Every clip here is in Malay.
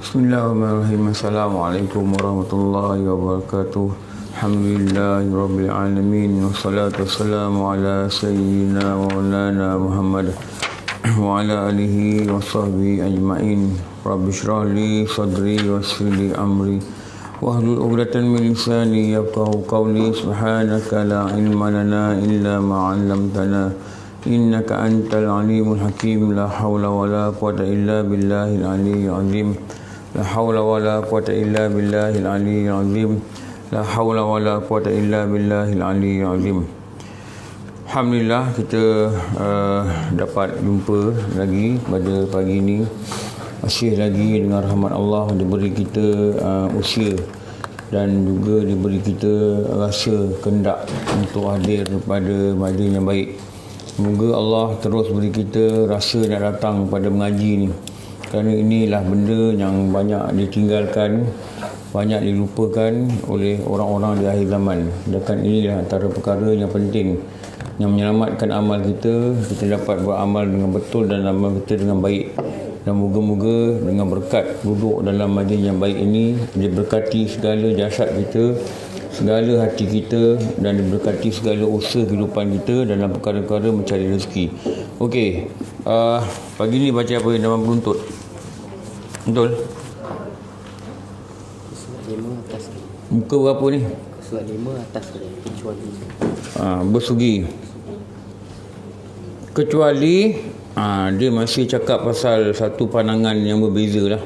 Bismillahirrahmanirrahim. Assalamualaikum warahmatullahi wabarakatuh. Alhamdulillahirabbil alamin wassalatu wassalamu ala sayyidina wa maulana Muhammad wa ala alihi wa sahbihi ajma'in. Rabbi shrah li sadri wayassir li amri wahlul 'uqdatam min lisani yafqahu qawli. Subhanaka la ilma lana illa ma 'allamtana innaka antal alimul hakim. La haula wala quwwata illa billahil aliyyil azim. La haula wala quwwata illa billahil aliyyil azim. La haula wala quwwata illa billahil aliyyil azim. Alhamdulillah kita dapat jumpa lagi pada pagi ini. Masih lagi dengan rahmat Allah diberi kita usia dan juga diberi kita rasa kehendak untuk hadir pada majlis yang baik. Semoga Allah terus beri kita rasa nak datang pada mengaji ni. Kerana inilah benda yang banyak ditinggalkan, banyak dilupakan oleh orang-orang di akhir zaman. Dan inilah antara perkara yang penting yang menyelamatkan amal kita. Kita dapat beramal dengan betul dan amal kita dengan baik. Dan moga-moga dengan berkat duduk dalam majlis yang baik ini diberkati segala jasad kita, segala hati kita, dan diberkati segala usaha kehidupan kita dalam perkara-perkara mencari rezeki. Okey, pagi ni baca apa yang dalam penuntut? Betul? Surat 5 atas. Muka berapa ni? Surat 5 atas kecuali. Bersugi. Kecuali dia masih cakap pasal satu pandangan yang berbeza lah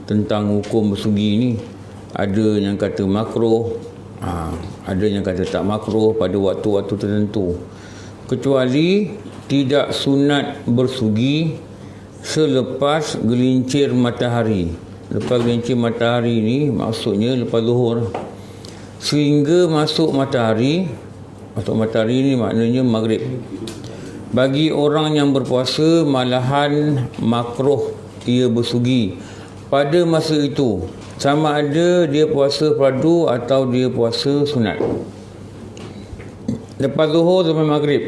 tentang hukum bersugi ni. Ada yang kata makruh, ada yang kata tak makruh pada waktu-waktu tertentu. Kecuali tidak sunat bersugi selepas gelincir matahari. Lepas gelincir matahari ni maksudnya lepas zuhur sehingga masuk matahari. Masuk matahari ni maknanya maghrib. Bagi orang yang berpuasa malahan makruh ia bersugi pada masa itu, sama ada dia puasa fardu atau dia puasa sunat. Lepas zuhur sampai maghrib,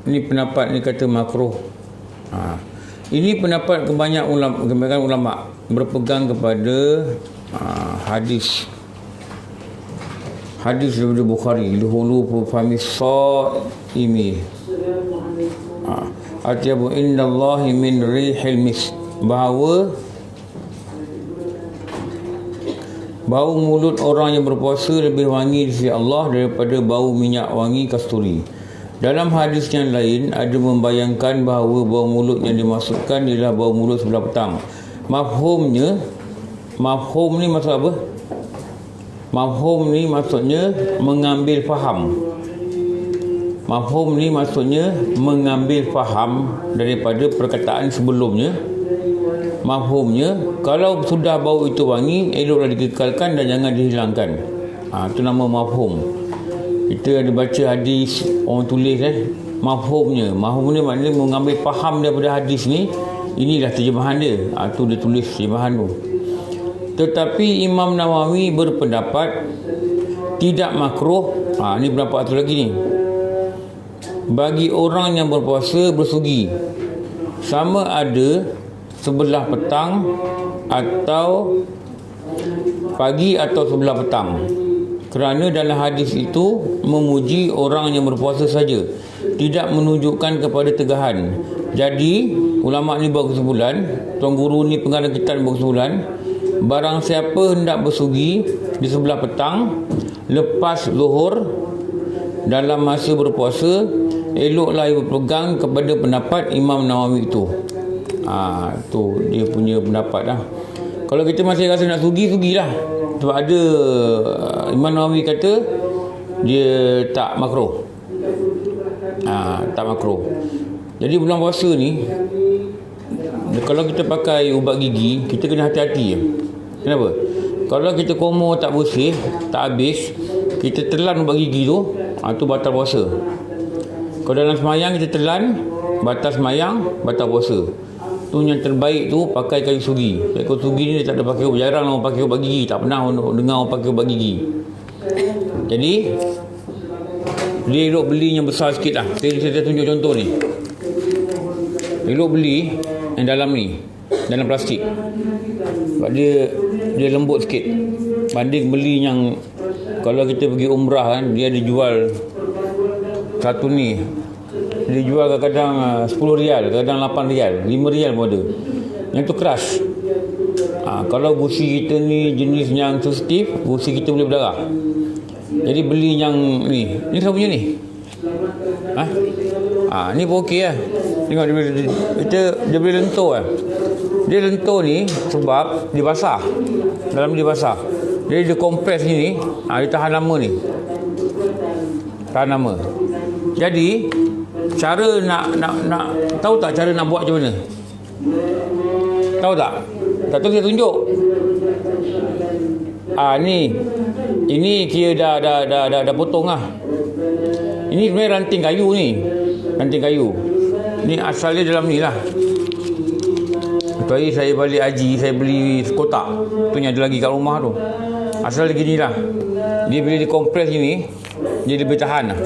ini pendapat ni kata makruh. Ini pendapat kebanyakan ulama berpegang kepada hadis daripada Bukhari. Luhulu famis saimi atyabu indallahi min rihil mis, bahawa bau mulut orang yang berpuasa lebih wangi di sisi Allah daripada bau minyak wangi kasturi. Dalam hadis yang lain ada membayangkan bahawa bau mulut yang dimaksudkan ialah bau mulut sebelah petang. Mafhum ni maksud apa? Mafhum ni maksudnya mengambil faham. Mafhum ni maksudnya mengambil faham daripada perkataan sebelumnya. Mafhumnya, kalau sudah bau itu wangi, eloklah dikekalkan dan jangan dihilangkan. Itu nama mafhum. Kita ada baca hadis, orang tulis mafhumnya maknanya mengambil faham daripada hadis ni. Inilah terjemahan dia. Tu dia tulis terjemahan tu. Tetapi Imam Nawawi berpendapat tidak makruh. Ni pendapat tu lagi ni. Bagi orang yang berpuasa bersugi, sama ada sebelah petang atau pagi atau sebelah petang. Kerana dalam hadis itu memuji orang yang berpuasa saja, tidak menunjukkan kepada tegahan. Jadi ulama ni buat kesimpulan, tuan guru ni pengarang kitab buat kesimpulan, barang siapa hendak bersugi di sebelah petang lepas zuhur dalam masa berpuasa, eloklah ia berpegang kepada pendapat Imam Nawawi itu. Tu dia punya pendapat lah. Kalau kita masih rasa nak sugilah. Sebab ada Imam Nawawi kata dia tak makruh. Tak makruh. Jadi bulan puasa ni, kalau kita pakai ubat gigi, kita kena hati-hati. Kenapa? Kalau kita koma tak bersih, tak habis, kita telan ubat gigi tu, tu batal puasa. Kalau dalam semayang kita telan, batal semayang, batal puasa. Tu yang terbaik tu pakai kayu sugi. Kayu sugi ni tak ada pakai, jarang orang pakai ubat gigi. Tak pernah dengar orang pakai ubat gigi. Jadi dia elok beli yang besar sikit lah. Saya tunjuk contoh ni. Elok beli yang dalam ni. dalam plastik. Sebab dia lembut sikit banding beli yang kalau kita pergi umrah kan, dia dijual satu ni, dia jual kadang-kadang 10 rial, kadang 8 rial, 5 rial pun ada. Yang tu keras. Kalau gusi kita ni jenis yang sensitif, gusi kita boleh berdarah. Jadi beli yang ni siapa punya ni? Ni pun okey lah. Tengok dia boleh lentur lah. Dia lentur ni sebab dia basah. Dalam dia basah. Jadi dia kompres ni, dia tahan lama ni. Tahan lama. Jadi cara nak tahu tak cara nak buat macam mana? Tahu tak? Tak tahu saya tunjuk. Ini kira dah potong lah. Ini sebenarnya ranting kayu ni. Ranting kayu. Ni asalnya dalam ni lah. Satu hari saya balik haji, saya beli kotak. Tu yang ada lagi kat rumah tu. Asal dia gini lah. Dia bila dia kompres gini, dia lebih tahan lah.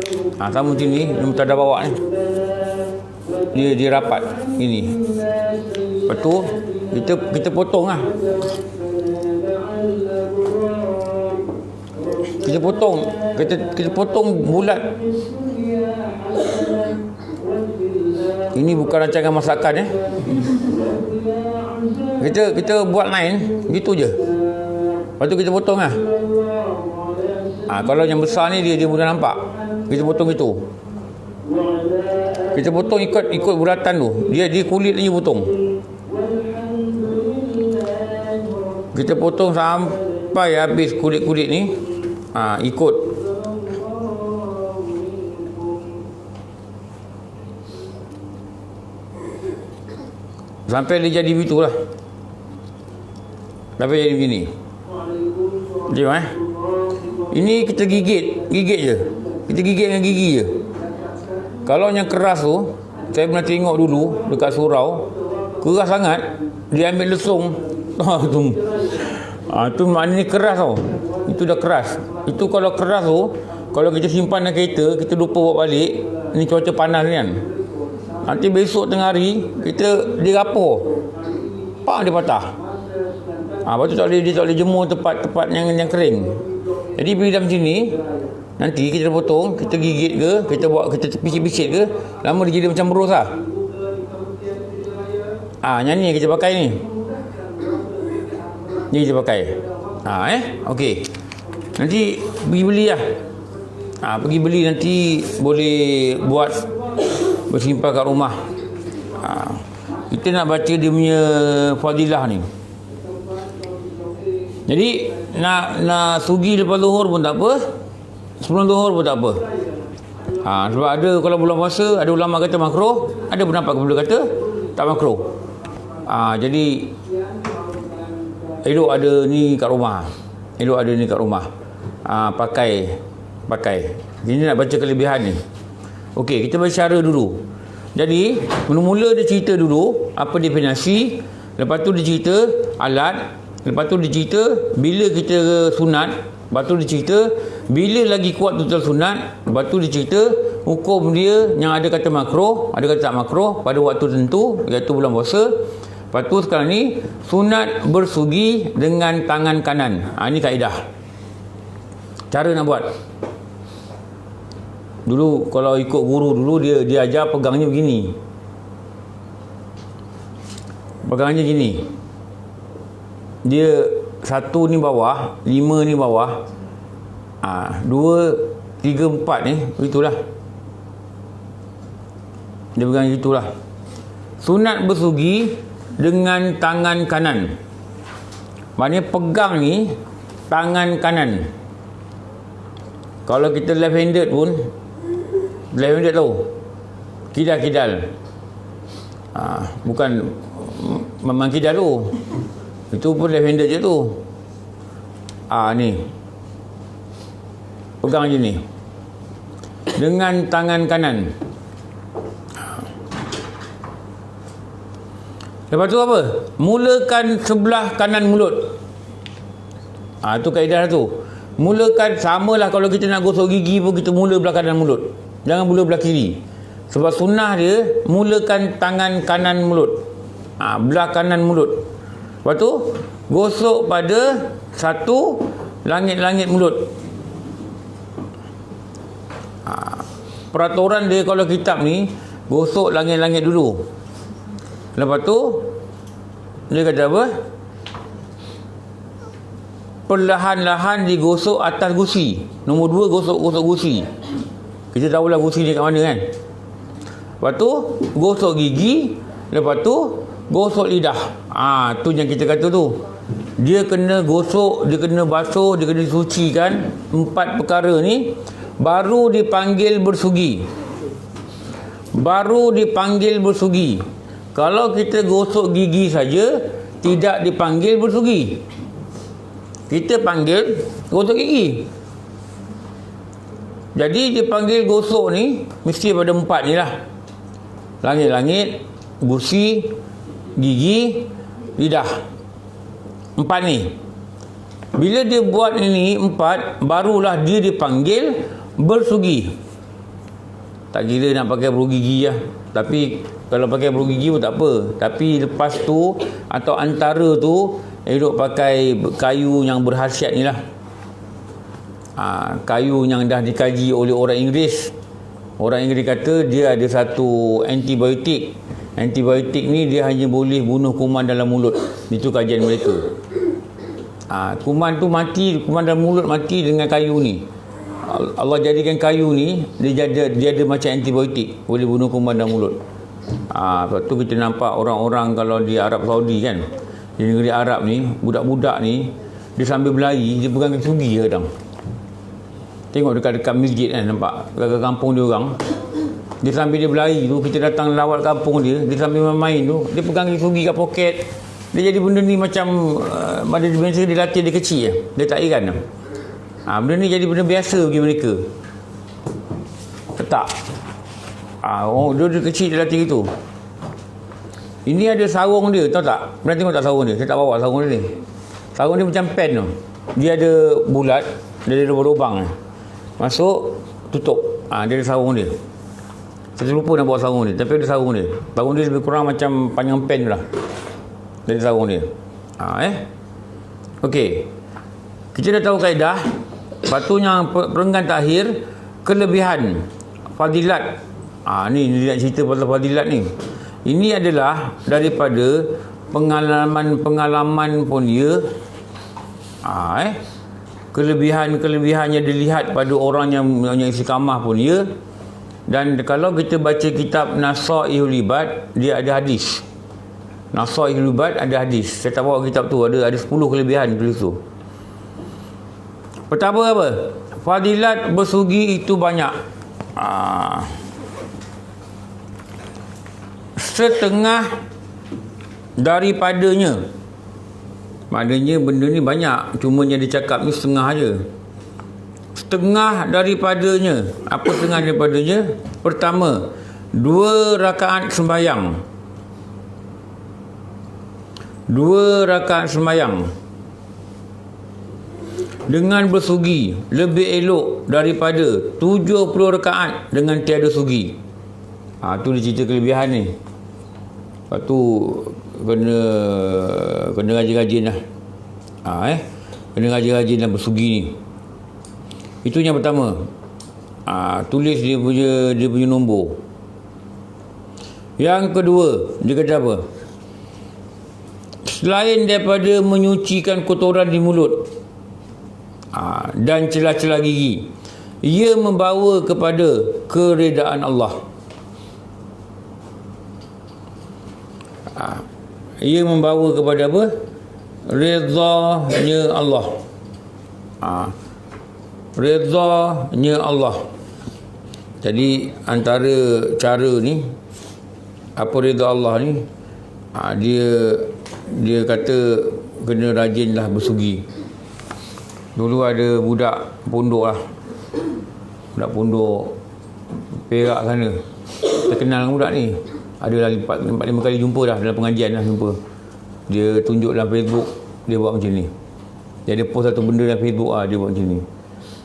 Sama macam ni, dia tak ada bawa ni. Dia rapat gini. Lepas tu kita potong lah. Kita potong bulat. Ini bukan rancangan masakan Kita buat lain gitu je. Lepas tu kita potong lah. Kalau yang besar ni dia mudah nampak. Kita potong gitu. Kita potong ikut bulatan tu. Dia kulit ni potong. Kita potong sampai habis kulit-kulit ni. Ikut. Sampai dia jadi begitu lah. Sampai jadi begini. Tengok Ini kita gigit je. Kita gigit dengan gigi je. Kalau yang keras tu, saya pernah tengok dulu dekat surau, keras sangat. Dia ambil lesung. Tu maknanya keras tau. Itu dah keras. Itu kalau keras tu, kalau kita simpan dalam kereta, kita lupa bawa balik. Ni cuaca panas ni kan. Nanti besok tengah hari dia rapor. Dia patah. Lepas tu dia tak boleh jemur tempat yang kering. Jadi bila macam ni, nanti kita potong, kita gigit ke, kita pisik-pisik ke, lama dia jadi macam berus lah. Yang ni kita pakai ni. Ni kita pakai. Okey. Nanti pergi beli lah. Pergi beli nanti boleh buat bersimpan kat rumah. Kita nak baca dia punya fadilah ni. Jadi nak sugi lepas zuhur pun tak apa, sebelum zuhur pun tak apa. Sebab ada kalau bulan puasa, ada ulama kata makruh, ada pendapat kepada kata tak makruh. Jadi elok ada ni kat rumah. Pakai. Ini nak baca kelebihan ni. Okey, kita bercara dulu. Jadi, mula-mula dia cerita dulu apa definisi, lepas tu dia cerita alat, lepas tu dia cerita bila kita sunat, lepas tu dia cerita bila lagi kuat tutur sunat, lepas tu dia cerita hukum dia yang ada kata makruh, ada kata tak makruh pada waktu tertentu, iaitu bulan puasa. Lepas tu sekarang ni sunat bersugi dengan tangan kanan. Ini kaedah. Cara nak buat. Dulu kalau ikut guru dulu dia ajar pegangnya begini. Pegangnya gini. Dia 1 ni bawah, 5 ni bawah. 2, 3, 4 ni begitulah. Dia pegang gitulah. Sunat bersugi dengan tangan kanan. Maknanya pegang ni tangan kanan. Kalau kita left handed pun, left handed tu kidal. Bukan memang kidal tu. Itu pun left handed je tu. Ni. Pegang je ni. Dengan tangan kanan. Lepas tu apa? Mulakan sebelah kanan mulut. Itu kaedah tu. Mulakan samalah kalau kita nak gosok gigi pun kita mula belah kanan mulut. Jangan mula belah kiri. Sebab sunnah dia mulakan tangan kanan mulut. belah kanan mulut. Lepas tu gosok pada satu langit-langit mulut. Peraturan dia kalau kitab ni, gosok langit-langit dulu. Lepas tu dia kata apa? Perlahan-lahan digosok atas gusi. Nombor 2, gosok gusi. Kita tahulah gusi ni kat mana kan. Lepas tu gosok gigi. Lepas tu gosok lidah. Tu yang kita kata tu. Dia kena gosok, dia kena basuh, dia kena disucikan. 4 perkara ni baru dipanggil bersugi. Baru dipanggil bersugi. Kalau kita gosok gigi saja, tidak dipanggil bersugi. Kita panggil gosok gigi. Jadi dipanggil gosok ni mesti pada 4 ni lah. Langit-langit, gusi, gigi, lidah. 4 ni. Bila dia buat ini 4, barulah dia dipanggil bersugi. Tak kira nak pakai bulu gigi lah. Tapi kalau pakai bulu gigi pun tak apa. Tapi lepas tu atau antara tu, elok pakai kayu yang berkhasiat ni lah. Kayu yang dah dikaji oleh orang Inggeris. Orang Inggeris kata dia ada satu antibiotik. Antibiotik ni dia hanya boleh bunuh kuman dalam mulut. Itu kajian mereka. Kuman tu mati, kuman dalam mulut mati dengan kayu ni. Allah jadikan kayu ni dia ada macam antibiotik, boleh bunuh kuman dalam mulut. Lepas tu kita nampak orang-orang kalau di Arab Saudi kan, di negeri Arab ni, budak-budak ni dia sambil berlari, dia pegang kaki sugi kadang. Tengok dekat masjid kan, nampak dekat kampung dia orang. Dia sambil dia berlari tu, kita datang lawat kampung dia sambil main tu, dia pegang kaki sugi kat poket. Dia jadi benda ni macam pada dia latih dia kecil dia tak iran. Benda ni jadi benda biasa bagi mereka. Tak. Dia kecil dia latih gitu. Ini ada sarung dia, tahu tak? Pernah tengok tak sarung dia? Saya tak bawa sarung dia ni. Sarung dia macam pen tu. Dia ada bulat, dia ada lubang-lubang. Masuk, tutup. Dia ada sarung dia. Saya lupa nak bawa sarung dia, tapi ada sarung dia. Sarung dia lebih kurang macam panjang pen tu lah. Dari sarung dia. Okey. Kita dah tahu kaedah. Lepas tu yang perenggan takhir, kelebihan fadilat. Ni dia nak cerita pasal fadilat ni. Ini adalah daripada pengalaman pun dia. Kelebihan-kelebihannya dilihat pada orang yang istiqamah pun dia. Dan kalau kita baca kitab Nasaihul Ibad, dia ada hadis. Nasaihul Ibad ada hadis. Saya tak bawa kitab tu, ada 10 kelebihan tulis tu. Pertama apa? Fadilat bersugi itu banyak. Setengah daripadanya. Maknanya benda ni banyak, cuma yang dia cakap ni setengah aja. Setengah daripadanya. Apa setengah daripadanya? Pertama, 2 rakaat sembahyang. 2 rakaat sembahyang dengan bersugi lebih elok daripada 70 rakaat dengan tiada sugi. Tu dia cerita kelebihan ni. Lepas tu kena rajin-rajin lah. Kena rajin-rajin lah bersugi ni. Itu yang pertama. Tulis dia punya nombor. Yang kedua, dia kata apa? Selain daripada menyucikan kotoran di mulut dan celah-celah gigi, ia membawa kepada keredaan Allah. Ia membawa kepada apa? Redanya Allah. Redanya Allah. Jadi antara cara ni, apa reda Allah ni, dia kata kena rajinlah bersugi. Dulu ada budak pondok lah, budak pondok Perak sana, terkenal dengan budak ni. Adalah 4-5 kali jumpa dah, dalam pengajian lah jumpa. Dia tunjuk dalam Facebook, dia buat macam ni. Dia ada post satu benda dalam Facebook, dia buat macam ni.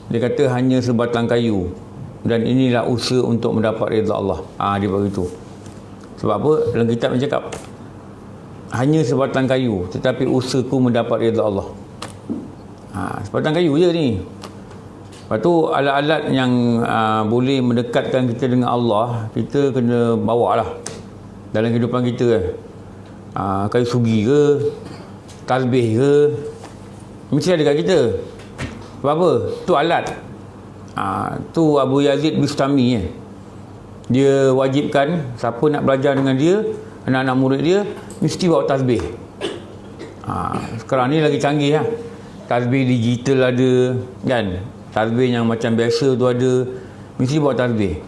Dia kata hanya sebatang kayu, dan inilah usaha untuk mendapat redha Allah. Dia buat gitu. Sebab apa? Dalam kitab dia cakap hanya sebatang kayu, tetapi usahaku mendapat redha Allah. Sebatang kayu je ni. Lepas tu alat-alat yang boleh mendekatkan kita dengan Allah, kita kena bawa lah dalam kehidupan kita kan. Kayu sugi ke, tasbih ke, mesti ada kat kita. Sebab apa? Tu alat. Tu Abu Yazid Bistami dia wajibkan siapa nak belajar dengan dia, anak-anak murid dia mesti bawa tasbih. Sekarang ni lagi canggih lah. Tasbih digital ada kan, tasbih yang macam biasa tu ada, mesti bawa tasbih.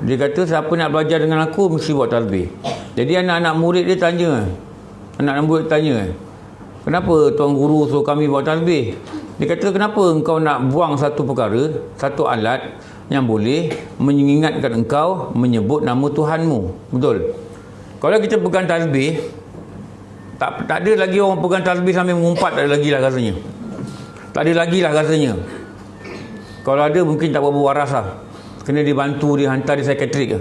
Dia kata siapa nak belajar dengan aku mesti bawa tasbih. Jadi anak-anak murid dia tanya, anak-anak murid tanya, kenapa tuan guru suruh kami bawa tasbih? Dia kata, kenapa engkau nak buang satu perkara, satu alat yang boleh mengingatkan engkau menyebut nama Tuhanmu? Betul? Kalau kita pegang tasbih, tak ada lagi orang pegang tasbih sambil mengumpat, tak ada lagi lah rasanya. Tak ada lagi lah rasanya. Kalau ada mungkin tak berapa waras lah. Kena dibantu, dihantar di psikiatrik ke.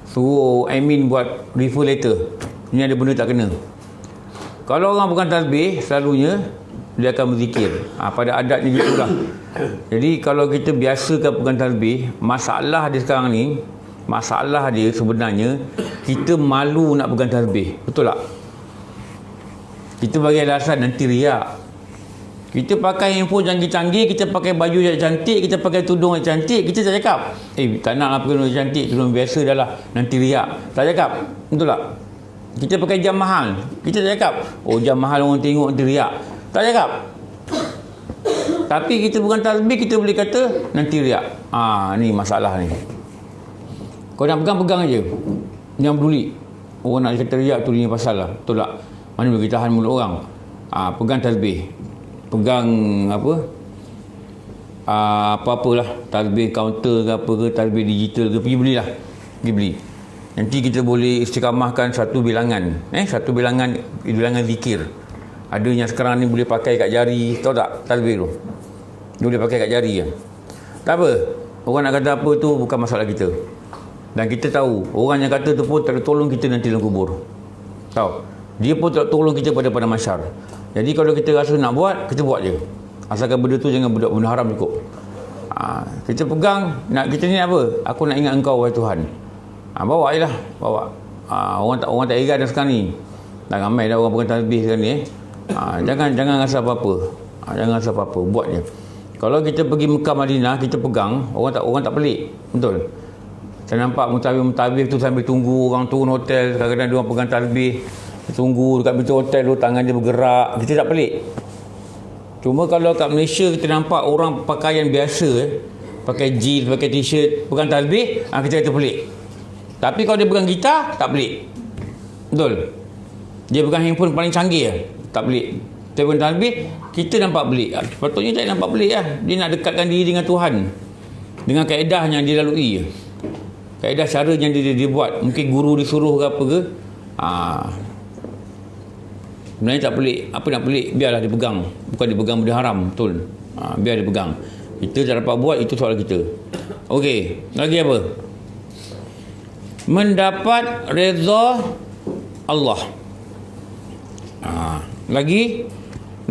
Suruh admin buat refer letter. Ni ada benda tak kena. Kalau orang pegang tasbih, selalunya dia akan berzikir. Pada adatnya gitulah. Jadi kalau kita biasakan pegang tasbih, masalah dia sekarang ni, masalah dia sebenarnya kita malu nak pegang tasbih. Betul tak? Kita bagi alasan nanti riak. Kita pakai handphone canggih-canggih, kita pakai baju yang cantik, kita pakai tudung yang cantik, kita tak cakap, tak nak lah pakai tudung cantik, tudung biasa dah lah, nanti riak. Tak cakap. Betul tak? Kita pakai jam mahal, kita tak cakap, jam mahal orang tengok nanti riak. Tak cakap. Tapi kita bukan tasbih, kita boleh kata nanti riak. Ni masalah ni. Kau nak pegang-pegang aje. Jangan peduli. Orang nak kata riak tu dia pasal lah. Betul tak? Mana boleh tahan mulut orang. Pegang tasbih. Pegang apa-apalah, tasbih counter ke apa ke, tasbih digital ke, pergi belilah. Pergi beli. Nanti kita boleh istiqamahkan satu bilangan. Satu bilangan zikir. Ada yang sekarang ni boleh pakai kat jari, tahu tak tasbih tu? Dia boleh pakai kat jari kan. Tak apa. Orang nak kata apa tu bukan masalah kita. Dan kita tahu, orang yang kata tu pun tak tolong kita nanti dalam kubur. Tahu? Dia pun tak tolong kita pada mahsyar. Jadi kalau kita rasa nak buat, kita buat je. Asalkan benda tu jangan benda haram cukup. Kita pegang, kita ni apa? Aku nak ingat engkau wahai Tuhan. Bawa je lah. Bawa. Orang tak heran dah sekarang ni. Dah ramai dah orang pegang tasbih sekarang ni. Jangan rasa apa-apa. Jangan rasa apa-apa. Buat je. Kalau kita pergi Mekah Madinah, kita pegang, orang tak pelik. Betul. Saya nampak mutawif tu sambil tunggu orang turun hotel. Kadang-kadang dia orang pegang tasbih. Tunggu dekat pintu hotel tu, tangan dia bergerak. Kita tak pelik. Cuma kalau kat Malaysia kita nampak orang pakaian biasa, pakai jeans, pakai t-shirt, pegang tasbih, kita kata pelik. Tapi kalau dia pegang gitar, tak pelik. Betul? Dia pegang handphone paling canggih, tak pelik. Dia pegang tasbih, kita nampak pelik. Sepatutnya tak nampak pelik lah. Dia nak dekatkan diri dengan Tuhan, dengan kaedah yang dia lalui, kaedah cara yang dia buat. Mungkin guru disuruh ke apa ke. Sebenarnya tak pelik. Apa nak pelik? Biarlah dia pegang. Bukan dia pegang benda haram. Betul. Biar dia pegang. Kita tak dapat buat, itu soal kita. Okey. Lagi apa? Mendapat redha Allah. Lagi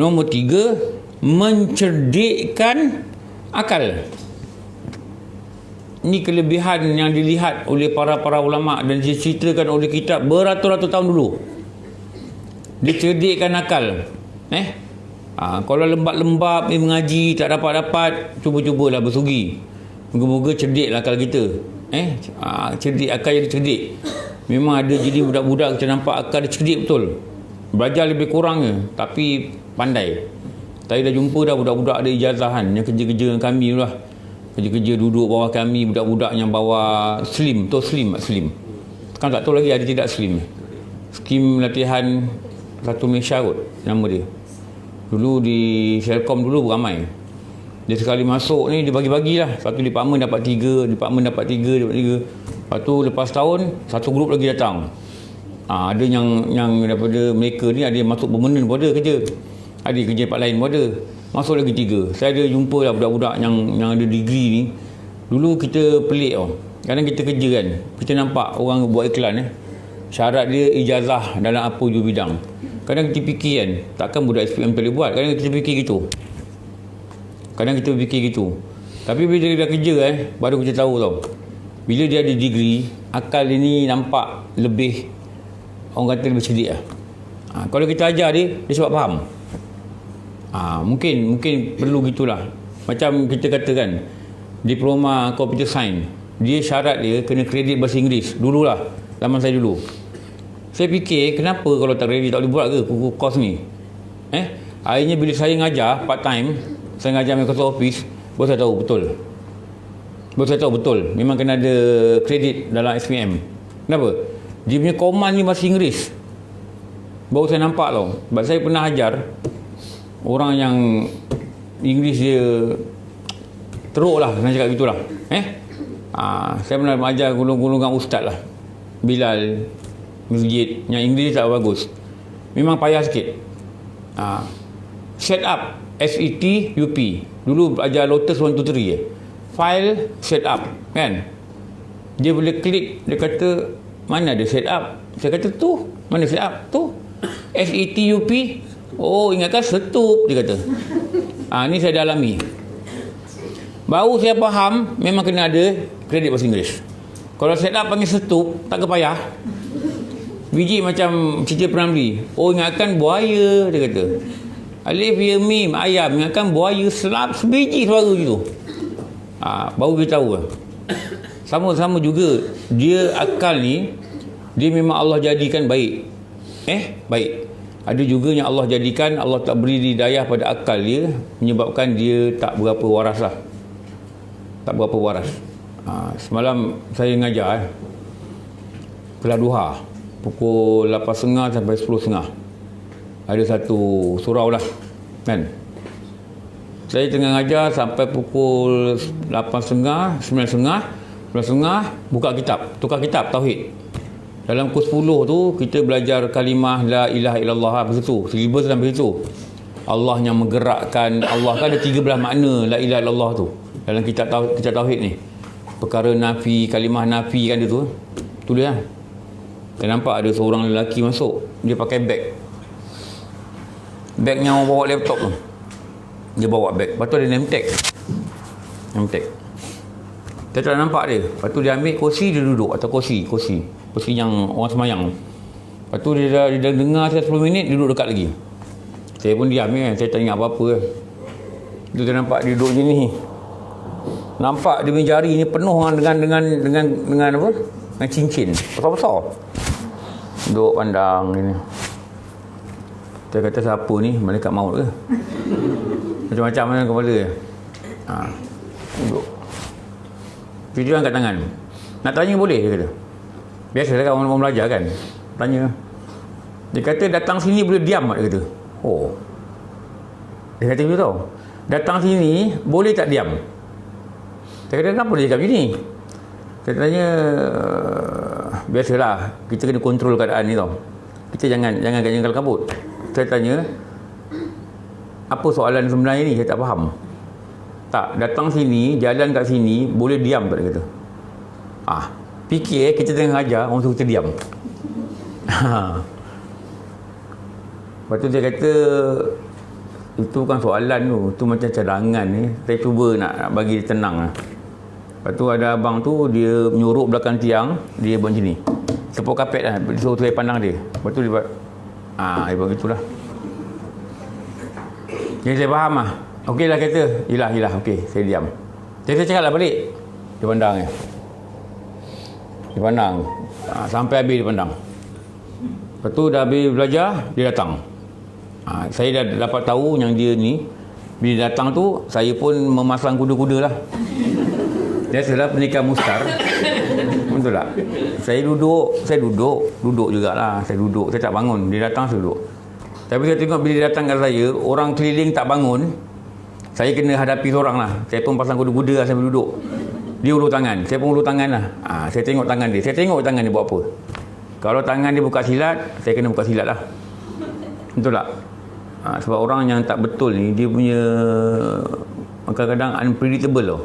nombor 3, mencerdikkan akal. Ini kelebihan yang dilihat oleh para ulama dan diceritakan oleh kitab beratus-ratus tahun dulu. Dicerdikkan akal. Kalau lembab-lembab ni mengaji tak dapat-dapat, cuba-cubalah bersugi. Moga-moga cerdiklah akal kita. Cerdik, akal jadi cerdik. Memang ada jadi budak-budak kita nampak akal dia cerdik betul. Belajar lebih kurang je, tapi pandai. Saya dah jumpa dah budak-budak ada ijazahan yang kerja-kerja dengan kami lah. Kerja-kerja duduk bawah kami, budak-budak yang bawa slim. Tahu slim tak? Slim. Kan tak tahu lagi ada tidak slim. Skim latihan satu Malaysia kot nama dia. Dulu di Selcom dulu ramai. Dia sekali masuk ni dia bagi-bagilah. Satu department dapat 3, department dapat 3. Lepas tu lepas tahun satu grup lagi datang. Ada yang daripada mereka ni ada yang masuk permanent pun ada kerja. Ada kerja tempat lain pun ada. Masuk lagi 3. Saya ada jumpa lah budak-budak yang ada degree ni. Dulu kita pelik tau. Kadang kita kerja kan, kita nampak orang buat iklan syarat dia ijazah dalam apa je bidang. Kadang kita fikir kan, takkan budak SPM tak boleh buat. Kadang kita fikir gitu. Tapi bila dia dah kerja baru kita tahu tau. Bila dia ada degree, akal dia ni nampak lebih, orang kata lebih cerdik lah. Kalau kita ajar dia sebab faham. Mungkin perlu gitulah. Macam kita katakan diploma computer science, dia syarat dia kena kredit bahasa Inggeris dululah, zaman saya dulu. Saya fikir kenapa kalau tak kredit tak boleh buat ke kos ni. Akhirnya bila saya ngajar part time, saya ngajar Microsoft Office, baru saya tahu betul memang kena ada kredit dalam SPM. Kenapa? Dia punya command ni bahasa Inggeris. Baru saya nampak tau. Sebab saya pernah ajar orang yang Inggeris dia teruk lah, kena cakap gitulah. Saya pernah ajar golongan ustaz lah, Bilal masjid yang Inggeris tak bagus, memang payah sikit. Set up SETUP dulu ajar Lotus 123 file set up kan, dia boleh klik, dia kata mana ada set up, saya kata tu mana set up tu SETUP, oh ingatkan setup, dia kata. Ni saya dah alami, baru saya faham memang kena ada kredit bahasa Inggeris. Kalau set up panggil setup tak kepayah. Biji macam cerita primary, oh ingatkan buaya, dia kata. Alif ya mim ayam, ingatkan buaya selap sebiji suara je tu. Baru kita tahu. Sama-sama juga dia akal ni, dia memang Allah jadikan baik. Baik. Ada juga yang Allah jadikan, Allah tak beri hidayah pada akal dia, menyebabkan dia tak berapa waras lah. Tak berapa waras. Semalam saya ngajar kelas duha pukul 8.30 sampai 10.30. Ada satu surau lah kan. Saya tengah ngajar sampai pukul 8.30, 9.30, 9.30 buka kitab, tukar kitab tauhid. Dalam pukul 10 tu kita belajar kalimah la ilaha illallah, begitu. Silibus sampai situ. Allah yang menggerakkan, Allah kan ada 13 makna la ilaha illallah tu dalam kitab tauhid ni. Perkara nafi, kalimah nafi kan dia tu. Tulis lah. Saya nampak ada seorang lelaki masuk, dia pakai beg. Beg yang orang bawa laptop tu. Dia bawa beg. Lepas tu ada name tag. Saya tak nampak dia. Lepas tu dia ambil kursi, dia duduk. Atau kursi yang orang semayang. Lepas tu dia dah dengar saya 10 minit, dia duduk dekat lagi. Saya pun diam kan. Saya tak ingat apa-apa kan. Dia tak nampak dia duduk je ni. Nampak dia punya jari ni penuh dengan apa? Dengan cincin. Besar-besar. Duduk pandang ni. Saya kata siapa ni? Malaikat maut ke? Macam-macam mana kepala dia. Duduk. Video angkat tangan. Nak tanya boleh, dia kata. Biasalah kan orang belajar kan. Tanya. Dia kata datang sini boleh diam tak, dia kata. Oh. Dia kata begitu tau. Datang sini boleh tak diam? Saya kata kenapa dia cakap begini? Saya tanya, biasalah kita kena kontrol keadaan ni tau. Kita jangan kabut. Saya tanya, apa soalan sebenarnya ni? Saya tak faham. Tak, datang sini, jalan kat sini, boleh diam tak, dia kata. Fikir kita tengah ajar, orang suruh kita diam. Lepas tu dia kata, itu bukan soalan tu, itu macam cadangan ni. Saya cuba nak bagi dia tenang. Lepas tu ada abang tu, dia menyuruh belakang tiang, dia buat macam ni. Tepuk kapet lah, suruh saya pandang dia. Lepas tu dia buat, dia buat gitulah. Jadi saya faham lah. Okey lah kata, yelah, okey, saya diam. Jadi saya cakap lah balik. Dia pandang je. Dia pandang. Sampai habis dia pandang. Lepas tu dah habis belajar, dia datang. Saya dah dapat tahu yang dia ni, bila datang tu, saya pun memasang kuda-kuda lah. Biasalah pernikahan mustar. Betul tak? Saya duduk jugalah. Saya tak bangun. Dia datang, saya duduk. Tapi saya tengok bila dia datang kat saya, orang keliling tak bangun, saya kena hadapi seorang lah. Saya pun pasang kuda-kuda lah sambil duduk. Dia ulur tangan, saya pun ulur tangan lah. Saya tengok tangan dia. Saya tengok tangan dia buat apa. Kalau tangan dia buka silat, saya kena buka silat lah. Betul tak? Sebab orang yang tak betul ni, dia punya kadang-kadang unpredictable tau.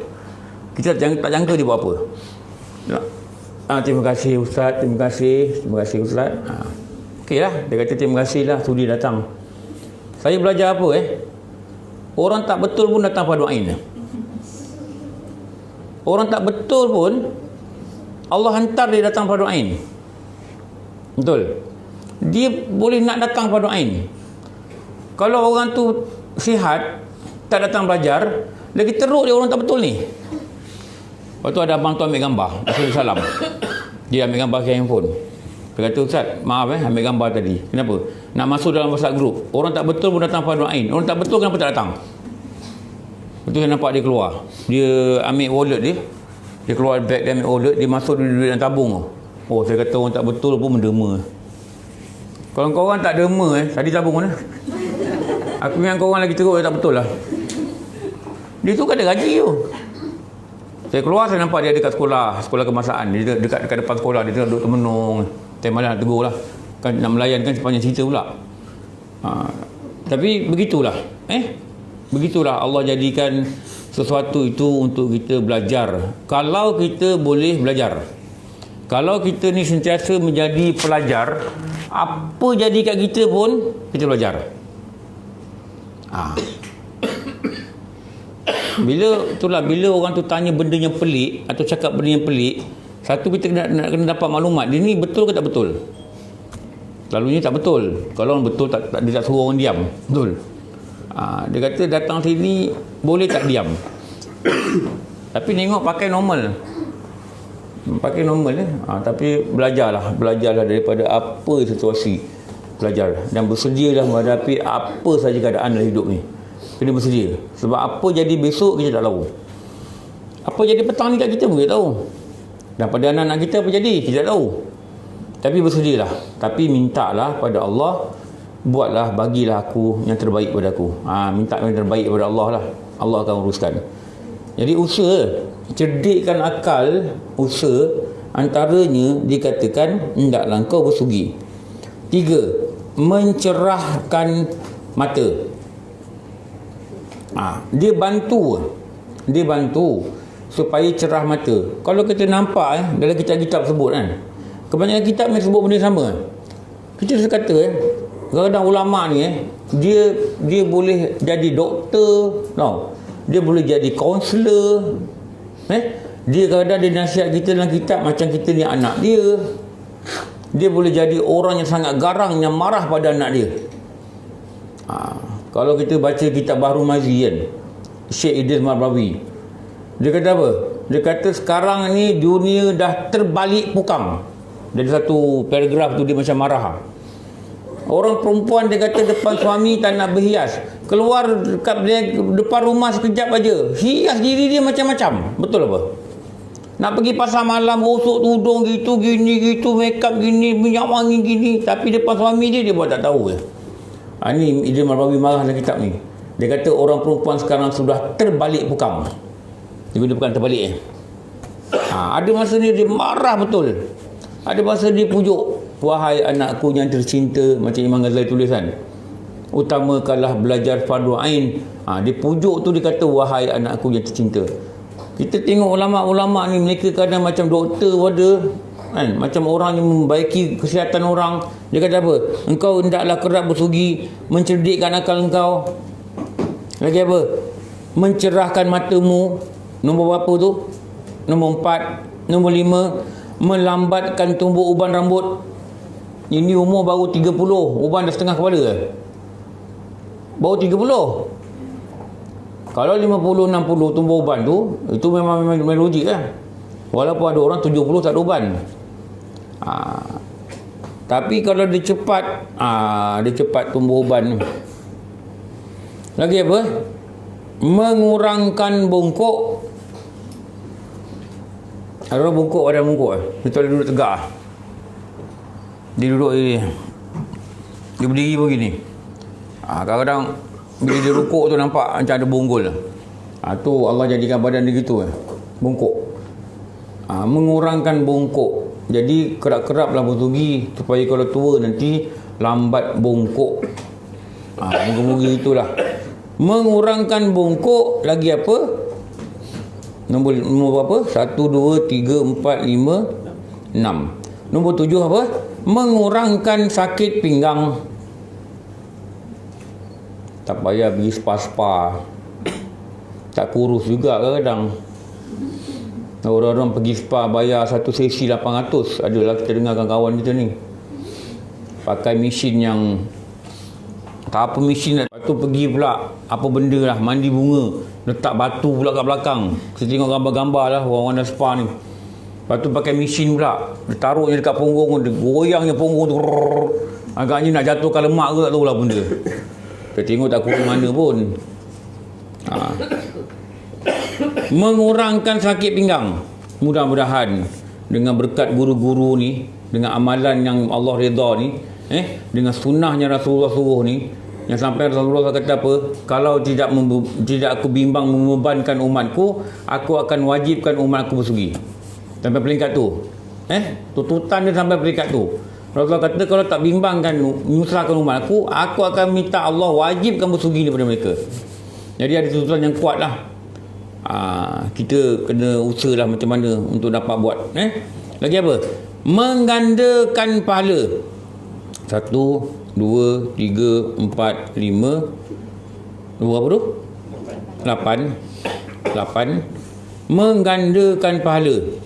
Kita tak jangka dia buat apa. Tak? Terima kasih Ustaz, terima kasih Ustaz. Okey lah, dia kata terima kasih lah sudi datang. Saya belajar apa orang tak betul pun datang Fardhu Ain. Orang tak betul pun Allah hantar dia datang Fardhu Ain. Betul. Dia boleh nak datang Fardhu Ain. Kalau orang tu sihat, tak datang belajar, lagi teruk dia orang tak betul ni. Lepas tu ada abang tu ambil gambar, Rasulullah SAW. Dia ambil gambar ke handphone. Dia kata, Ustaz, maaf ambil gambar tadi. Kenapa? Nak masuk dalam WhatsApp group. Orang tak betul pun datang Fardhu Ain. Orang tak betul kenapa tak datang? Lepas tu saya nampak dia keluar. Dia ambil wallet dia. Dia keluar bag dia, ambil wallet. Dia masuk duit dalam tabung. Oh, saya kata orang tak betul pun mendema. Kalau korang tak derma tadi tabung mana? Aku ingat korang lagi teruk, tak betul lah. Dia tu kan ada gaji tu. Saya keluar, saya nampak dia dekat sekolah kemasaan. Dia dekat depan sekolah, dia tengah duduk termenung. Saya malah nak tegur lah. Kan nak melayankan sepanjang cerita pula. Tapi begitulah. Begitulah Allah jadikan sesuatu itu untuk kita belajar. Kalau kita boleh belajar. Kalau kita ni sentiasa menjadi pelajar, apa jadi kat kita pun, kita belajar. Bila orang tu tanya benda yang pelik atau cakap benda yang pelik, satu kita kena dapat maklumat dia ni betul ke tak betul. Selalunya tak betul. Kalau orang betul dia tak suruh orang diam. Betul. Dia kata datang sini boleh tak diam. Tapi tengok pakai normal. Tapi belajarlah daripada apa situasi. Belajar dan bersedialah menghadapi apa saja keadaan dalam hidup ni. Kena bersedia. Sebab apa jadi besok kita tak tahu. Apa jadi petang ni kat kita pun kita tahu. Dan pada anak-anak kita apa jadi kita tak tahu. Tapi bersedialah. Tapi mintalah pada Allah, buatlah, bagilah aku yang terbaik pada aku. Minta yang terbaik pada Allah lah. Allah akan uruskan. Jadi usaha, cerdikkan akal, usaha, antaranya dikatakan hendaklah kau bersugi. 3, mencerahkan mata. Dia bantu supaya cerah mata. Kalau kita nampak dalam kitab-kitab sebut kan, kebanyakan kitab yang sebut benda sama. Kita kata kadang-kadang ulama ni dia boleh jadi doktor, dia boleh jadi kaunselor. Dia kadang-kadang dia nasihat kita dalam kitab macam kita ni anak dia. Dia boleh jadi orang yang sangat garang, yang marah pada anak dia. Kalau kita baca kitab Bahrul Mazi kan, Syekh Idris Marbawi, dia kata apa? Dia kata sekarang ni dunia dah terbalik pukam. Dari satu paragraf tu dia macam marah. Orang perempuan dia kata depan suami tak nak berhias, keluar dekat depan rumah sekejap aja hias diri dia macam-macam. Betul apa? Nak pergi pasar malam rosok tudung gitu, gini gitu, make up gini, minyak wangi gini, tapi depan suami dia buat tak tahu je. Ni Idris Marbawi marah dalam kitab ni. Dia kata orang perempuan sekarang sudah terbalik pukam. Dia guna bukan terbalik ada masa ni dia marah betul. Ada masa dia pujuk, wahai anakku yang tercinta, macam Imam Ghazali tulis kan, utamakanlah belajar Fardhu Ain. Dia pujuk tu, dia kata wahai anakku yang tercinta. Kita tengok ulama-ulama ni, mereka kadang macam doktor ada kan, macam orang yang membaiki kesihatan orang. Dia kata apa? Engkau hendaklah kerap bersugi, mencerdikkan akal engkau. Lagi apa? Mencerahkan matamu. Nombor berapa tu? Nombor 4. Nombor 5, melambatkan tumbuh uban rambut. Ini umur baru 30, uban dah setengah kepala. Baru 30. Kalau 50-60 tumbuh uban tu, itu memang logik lah. Walaupun ada orang 70 tak ada uban. Tapi kalau dia cepat, dia cepat tumbuh uban. Lagi apa? Mengurangkan bongkok. Ada orang bongkok, ada bongkok. Dia tak duduk tegak. Dia duduk dia berdiri begini. Kadang-kadang bila dia rukuk tu nampak macam ada bonggol. Tu Allah jadikan badan dia gitu, bongkok. Mengurangkan bongkok. Jadi kerap-keraplah bersugi supaya kalau tua nanti lambat bongkok. Moga-moga itulah. Mengurangkan bongkok. Lagi apa? Nombor berapa? 1, 2, 3, 4, 5, Nombor 7 apa? Mengurangkan sakit pinggang. Tak payah pergi spa-spa. Tak kurus juga kadang. Orang-orang pergi spa bayar satu sesi 800. Adalah kita dengarkan kawan kita ni. Pakai mesin yang tak apa mesin. Lepas tu pergi pula apa benda lah, mandi bunga, letak batu pula kat belakang. Kita tengok gambar-gambar lah orang-orang dah spa ni. Lepas tu pakai mesin pula, dia taruhnya dekat punggung, dia goyangnya punggung tu. Agaknya nak jatuhkan lemak ke tak tahulah benda. Kita tengok tak kurang mana pun. Mengurangkan sakit pinggang. Mudah-mudahan dengan berkat guru-guru ni, dengan amalan yang Allah redha ni, dengan sunnahnya Rasulullah suruh ni, yang sampai Rasulullah kata apa, kalau tidak aku bimbang membebankan umatku, aku akan wajibkan umat aku bersugi. Sampai peringkat tu. Tuntutan dia sampai peringkat tu. Rasulullah kata kalau tak bimbangkan menyusahkan umat aku akan minta Allah wajibkan bersugi daripada mereka. Jadi ada tuntutan yang kuat lah. Kita kena usahalah macam mana untuk dapat buat. Lagi apa? Menggandakan pahala. 1, 2, 3, 4, 5. Berapa tu? 8. Menggandakan pahala.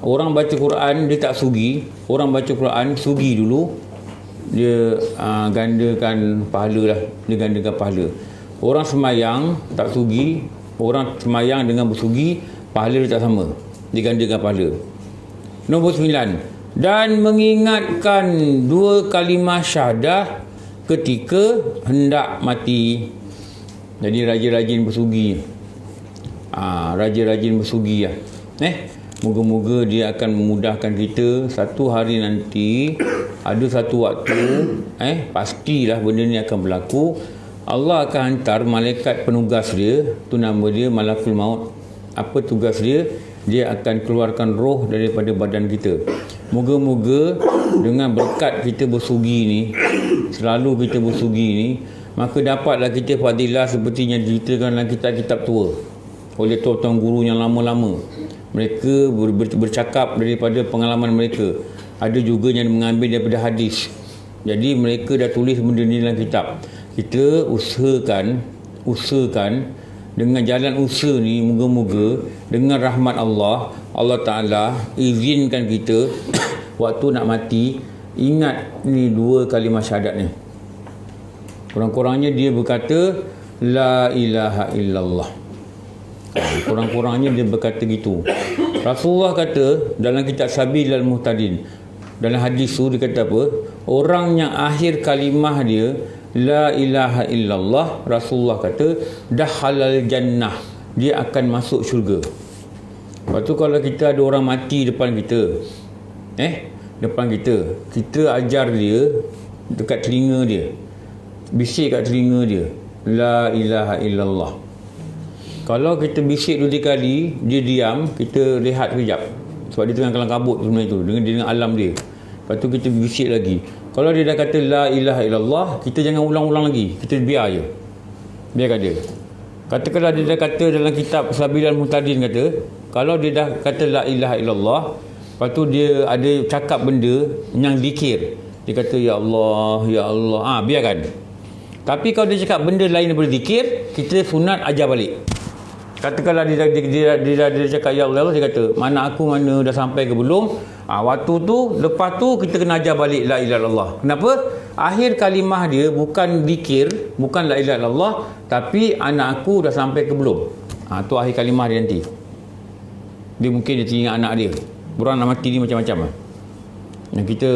Orang baca Quran dia tak sugi. Orang baca Quran sugi dulu, dia gandakan pahala lah. Dia gandakan pahala. Orang semayang tak sugi, orang semayang dengan bersugi, pahala dia tak sama, dia gandakan pahala. Nombor 9, dan mengingatkan 2 kalimah syahadah ketika hendak mati. Jadi rajin-rajin bersugi. Rajin-rajin bersugi lah. Moga-moga dia akan memudahkan kita. Satu hari nanti, ada satu waktu, pastilah benda ni akan berlaku. Allah akan hantar malaikat penugas dia, tu nama dia Malakul Maut. Apa tugas dia? Dia akan keluarkan roh daripada badan kita. Moga-moga dengan berkat kita bersugi ni, selalu kita bersugi ni, maka dapatlah kita fadilah seperti yang diceritakan dalam kitab-kitab tua oleh tuan-tuan guru yang lama-lama. Mereka bercakap daripada pengalaman mereka. Ada juga yang mengambil daripada hadis. Jadi mereka dah tulis benda ni dalam kitab. Kita usahakan dengan jalan usaha ni, moga-moga dengan rahmat Allah Ta'ala izinkan kita waktu nak mati ingat ni 2 kalimah syahadat ni. Kurang-kurangnya dia berkata la ilaha illallah. Kurang-kurangnya dia berkata gitu. Rasulullah kata dalam kitab Sabilal Muhtadin, dalam hadis tu dia kata apa? Orang yang akhir kalimah dia la ilaha illallah, Rasulullah kata dakhalal jannah, dia akan masuk syurga. Lepas tu kalau kita ada orang mati depan kita, depan kita ajar dia dekat telinga dia, bisik kat telinga dia la ilaha illallah. Kalau kita bisik 2 kali, dia diam, kita rehat sekejap. Sebab dia tengah kelam kabut sebenarnya tu, dengan alam dia. Lepas tu kita bisik lagi. Kalau dia dah kata la ilaha illallah, kita jangan ulang-ulang lagi. Kita biar je. Biarkan dia. Katakanlah dia dah kata dalam kitab Sabilal Muhtadin kata, kalau dia dah kata la ilaha illallah, lepas tu dia ada cakap benda yang zikir. Dia kata ya Allah, ya Allah. Biarkan. Tapi kalau dia cakap benda lain daripada zikir, kita sunat ajar balik. Katakanlah dia cakap ya Allah, dia kata mana dah sampai ke belum? Waktu tu, lepas tu kita kena ajar balik la ilaha illallah. Kenapa? Akhir kalimah dia bukan zikir, bukan la ilaha illallah, tapi anak aku dah sampai ke belum? Tu akhir kalimah dia nanti. Dia mungkin dia teringat anak dia. Orang nak mati ni macam-macam. Yang kita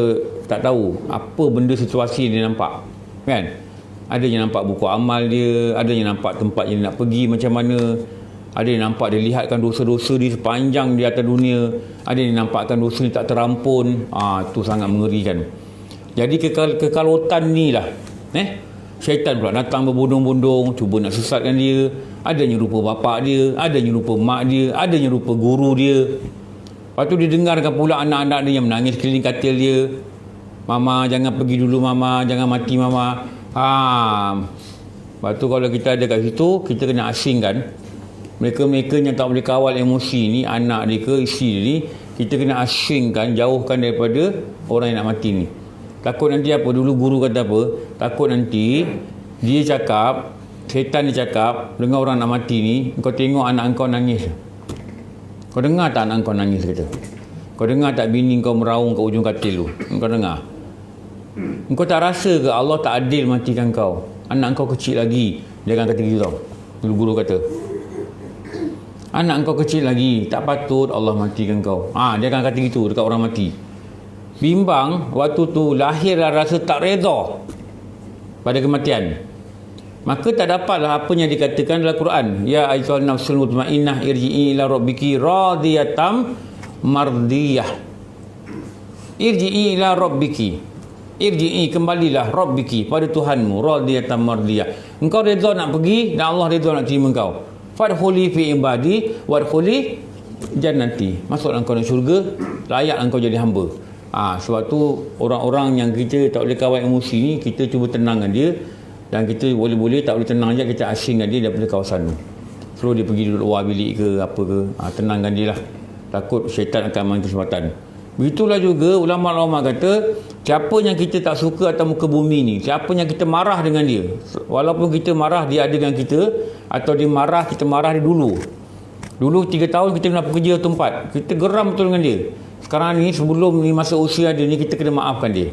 tak tahu apa benda situasi dia nampak. Kan? Ada yang nampak buku amal dia, ada yang nampak tempat yang nak pergi macam mana. Ada yang nampak dia lihatkan dosa-dosa di sepanjang di atas dunia. Ada yang nampakkan dosa ni tak terampun. Tu sangat mengerikan. Jadi kekalutan ni lah. Syaitan pula datang berbondong-bondong, cuba nak sesatkan dia. Ada yang rupa bapak dia, ada yang rupa mak dia, ada yang rupa guru dia. Lepas tu dia dengarkan pula anak-anak dia yang menangis keliling katil dia. Mama, jangan pergi dulu mama, jangan mati mama. Lepas tu kalau kita ada kat situ, kita kena asingkan mereka-mereka yang tak boleh kawal emosi ni, anak dia ke isteri dia ni, Kita kena asingkan, jauhkan daripada orang yang nak mati ni. Takut nanti apa, dulu guru kata apa, takut nanti dia cakap, syaitan dia cakap dengan orang nak mati ni, kau tengok anak kau nangis. Kau dengar tak anak kau nangis kata? Kau dengar tak bini kau meraung kat ujung katil tu? Kau dengar? Kau tak rasa ke Allah tak adil matikan kau? Anak kau kecil lagi. Dia akan kata gitu tau. Dulu guru kata, anak kau kecil lagi, tak patut Allah matikan kau. Dia akan kata gitu dekat orang mati. Bimbang waktu tu lahirlah rasa tak redha pada kematian. Maka tak dapatlah apa yang dikatakan dalam Quran. Ya ayyuhan nafsul mutmainnah irji'i ila rabbiki radiyatam mardiyah. Irji'i ila rabbiki. Irji'i, kembalilah rabbiki, pada Tuhanmu, radiyatam mardiyah. Engkau redha nak pergi dan Allah redha nak terima kau. Fadkhuli fi ibadi wadkhuli jannati. Masuklah engkau dalam syurga, layak engkau jadi hamba. Sebab tu orang-orang yang kita tak boleh kawal emosi ni, kita cuba tenangkan dia. Dan kita boleh-boleh tak boleh tenang je, kita asingkan dia daripada kawasan tu. Suruh dia pergi duduk luar bilik ke apa ke, tenangkan dia lah. Takut syaitan akan ambil kesempatan. Begitulah juga ulama-ulama kata, siapa yang kita tak suka atas muka bumi ni, siapa yang kita marah dengan dia, walaupun kita marah dia ada dengan kita, atau dia marah, kita marah dia dulu 3 tahun kita kena kerja tempat, kita geram betul dengan dia. Sekarang ni sebelum ni masa usia dia ni, kita kena maafkan dia.